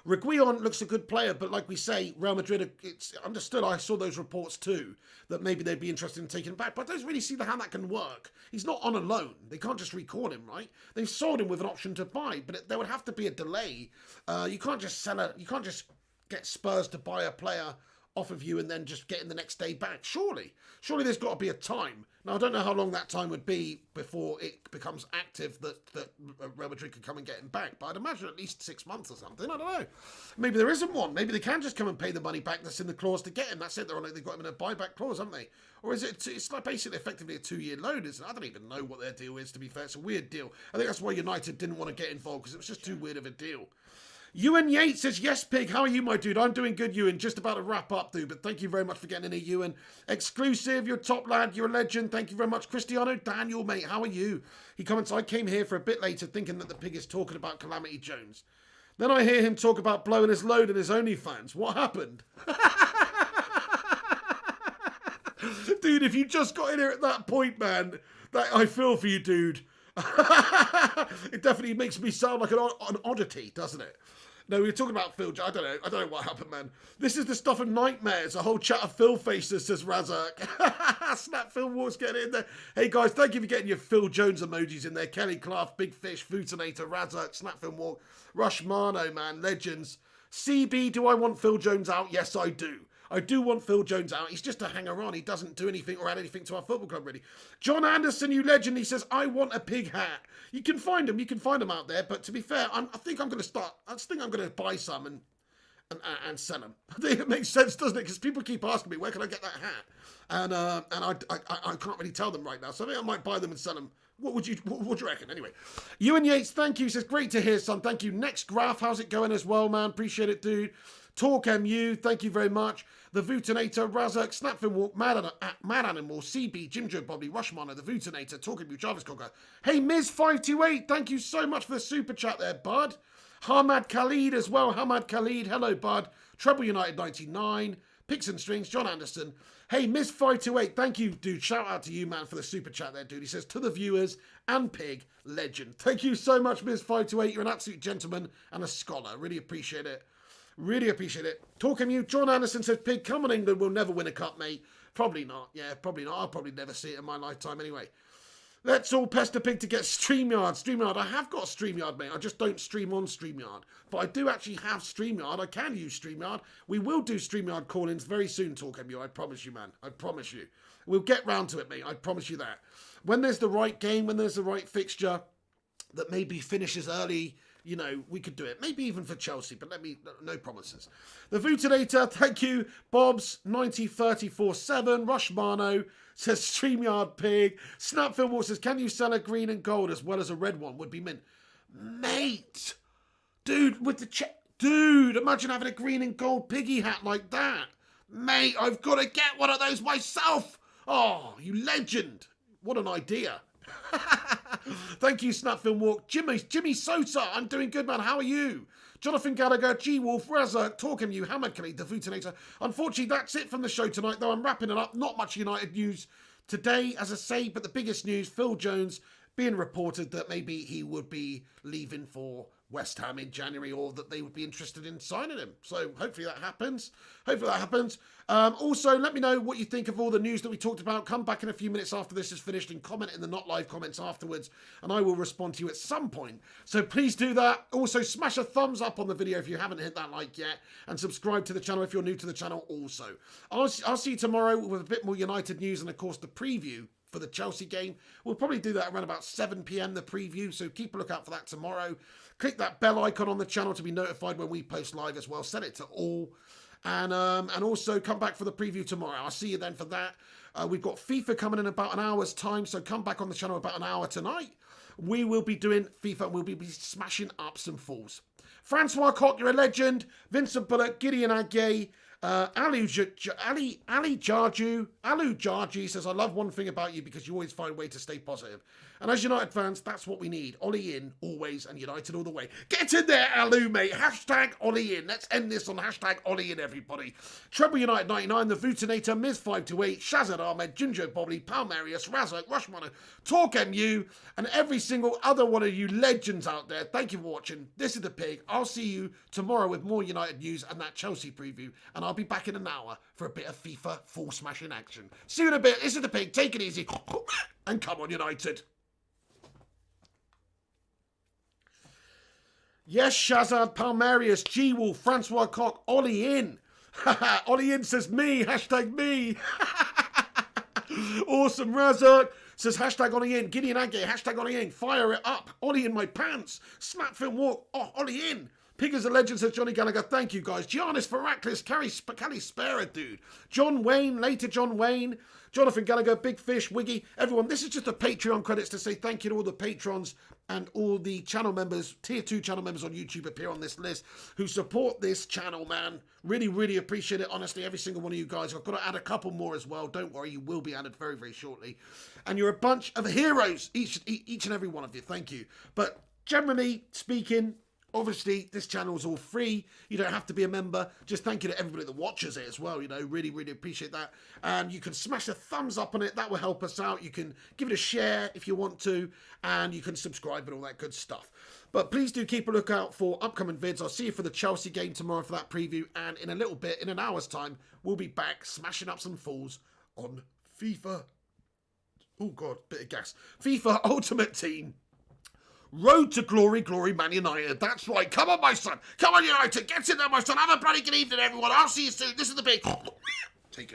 Reguilon looks a good player, but like we say, Real Madrid, it's understood. I saw those reports too, that maybe they'd be interested in taking him back, but I don't really see how that can work. He's not on a loan. They can't just recall him, right? They've sold him with an option to buy, but there would have to be a delay. You can't just get Spurs to buy a player off of you and then just getting the next day back. Surely there's got to be a time. Now, I don't know how long that time would be before it becomes active that Real Madrid could come and get him back, but I'd imagine at least 6 months or something. I don't know. Maybe there isn't one. Maybe they can just come and pay the money back that's in the clause to get him. That's it. They've got him in a buyback clause, haven't they? Or is it? It's like basically effectively a 2-year loan, isn't it? I don't even know what their deal is, to be fair. It's a weird deal. I think that's why United didn't want to get involved, because it was just too weird of a deal. Ewan Yates says, yes, Pig, how are you, my dude? I'm doing good, Ewan. Just about to wrap up, dude, but thank you very much for getting in here, Ewan. Exclusive, you're top lad, you're a legend. Thank you very much. Cristiano Daniel, mate, how are you? He comments, I came here for a bit later thinking that the Pig is talking about Calamity Jones. Then I hear him talk about blowing his load in his OnlyFans. What happened? Dude, if you just got in here at that point, man, I feel for you, dude. It definitely makes me sound like an oddity, doesn't it? No, we were talking about Phil. I don't know what happened, man. This is the stuff of nightmares. A whole chat of Phil faces, says Razak. Snap Phil Wars getting in there. Hey guys, thank you for getting your Phil Jones emojis in there. Kelly Clough, Big Fish, Foodtonator, Razak, Snap Phil Walk, Rush Mano, man, legends. CB, do I want Phil Jones out? Yes, I do. I do want Phil Jones out. He's just a hanger-on. He doesn't do anything or add anything to our football club, really. John Anderson, you legend, he says, I want a pig hat. You can find them. You can find them out there. But to be fair, I think I'm going to buy some and sell them. I think it makes sense, doesn't it? Because people keep asking me, where can I get that hat? And I can't really tell them right now. So I think I might buy them and sell them. What would you reckon? Anyway, Ewan Yates, thank you. He says, great to hear, son. Thank you. Next Graph, how's it going as well, man? Appreciate it, dude. Talk MU, thank you very much. The Vootinator, Razak, Snapfin Walk, Mad Animal, CB, Jim Joe Bobby, Rushmana, The Vootinator, Talk MU, Jarvis Conquer. Hey, Ms528, thank you so much for the super chat there, bud. Hamad Khalid as well. Hamad Khalid, hello, bud. Treble United 99. Picks and Strings, John Anderson. Hey, Ms528, thank you, dude. Shout out to you, man, for the super chat there, dude. He says, to the viewers and Pig, legend. Thank you so much, Ms528. You're an absolute gentleman and a scholar. Really appreciate it. Really appreciate it. Talking you, John Anderson says, Pig, come on, England, we'll never win a cup, mate. Probably not. Yeah, probably not. I'll probably never see it in my lifetime anyway. Let's all pester Pig to get StreamYard. StreamYard, I have got StreamYard, mate. I just don't stream on StreamYard. But I do actually have StreamYard. I can use StreamYard. We will do StreamYard call-ins very soon, Talk MU. I promise you, man. I promise you. We'll get round to it, mate. I promise you that. When there's the right game, when there's the right fixture that maybe finishes early, you know, we could do it. Maybe even for Chelsea, but no promises. The Vootinator, thank you. Bob's 9034-7. Rushmano says StreamYard Pig. Snapfilmore says, can you sell a green and gold as well as a red one? Would be mint. Mate. Dude, with the check. Dude, imagine having a green and gold piggy hat like that. Mate, I've got to get one of those myself. Oh, you legend. What an idea. Thank you, Snapfilm Walk. Jimmy Sosa, I'm doing good, man. How are you? Jonathan Gallagher, G-Wolf, Razak, Talking You, Hamad Khalid, The Vootinator. Unfortunately, that's it from the show tonight, though. I'm wrapping it up. Not much United news today, as I say, but the biggest news, Phil Jones being reported that maybe he would be leaving for West Ham in January, or that they would be interested in signing him. So hopefully that happens. Also, let me know what you think of all the news that we talked about. Come back in a few minutes after this is finished and comment in the not live comments afterwards, and I will respond to you at some point. So please do that. Also, smash a thumbs up on the video if you haven't hit that like yet, and subscribe to the channel if you're new to the channel also. I'll see you tomorrow with a bit more United news and, of course, the preview for the Chelsea game. We'll probably do that around about 7 p.m, the preview, so keep a lookout for that tomorrow. Click that bell icon on the channel to be notified when we post live as well. Set it to all. And also come back for the preview tomorrow. I'll see you then for that. We've got FIFA coming in about an hour's time, so come back on the channel about an hour tonight. We will be doing FIFA and we'll be smashing up some fools. Francois Coq, you're a legend. Vincent Bullock, Gideon Agye, Ali Jarju says, I love one thing about you because you always find a way to stay positive. And as United fans, that's what we need. Ollie in, always, and United all the way. Get in there, Alu, mate. Hashtag Ollie in. Let's end this on hashtag Ollie in, everybody. Treble United 99, The Vootinator, Miz528, Shazad Ahmed, Junjo Bobley, Palmarius, Razak, Rushmana, Talk MU, and every single other one of you legends out there. Thank you for watching. This is The Pig. I'll see you tomorrow with more United news and that Chelsea preview. And I'll be back in an hour for a bit of FIFA full smashing action. See you in a bit. This is The Pig. Take it easy. And come on, United. Yes, Shazad, Palmarius, G-Wolf, Francois Coq, Ollie in. Ollie In says me, hashtag me. Awesome. Razak says hashtag Ollie In. Gideon Agate, hashtag Ollie In. Fire it up. Ollie in my pants. Snap film walk. Oh, Ollie In. Pig is a legend, says Johnny Gallagher. Thank you, guys. Giannis Faraklis, Cali Spera, dude. John Wayne, later John Wayne. Jonathan Gallagher, Big Fish, Wiggy. Everyone, this is just the Patreon credits to say thank you to all the patrons and all the channel members, tier 2 channel members on YouTube appear on this list who support this channel, man. Really, really appreciate it. Honestly, every single one of you guys. I've got to add a couple more as well. Don't worry, you will be added very, very shortly. And you're a bunch of heroes, each and every one of you. Thank you. But generally speaking, obviously, this channel is all free. You don't have to be a member. Just thank you to everybody that watches it as well. You know, really, really appreciate that. And you can smash a thumbs up on it. That will help us out. You can give it a share if you want to. And you can subscribe and all that good stuff. But please do keep a lookout for upcoming vids. I'll see you for the Chelsea game tomorrow for that preview. And in a little bit, in an hour's time, we'll be back smashing up some fools on FIFA. Oh, God, bit of gas. FIFA Ultimate Team. Road to glory, glory, Man United. That's right. Come on, my son. Come on, United. Get in there, my son. Have a bloody good evening, everyone. I'll see you soon. This is the big... Take it.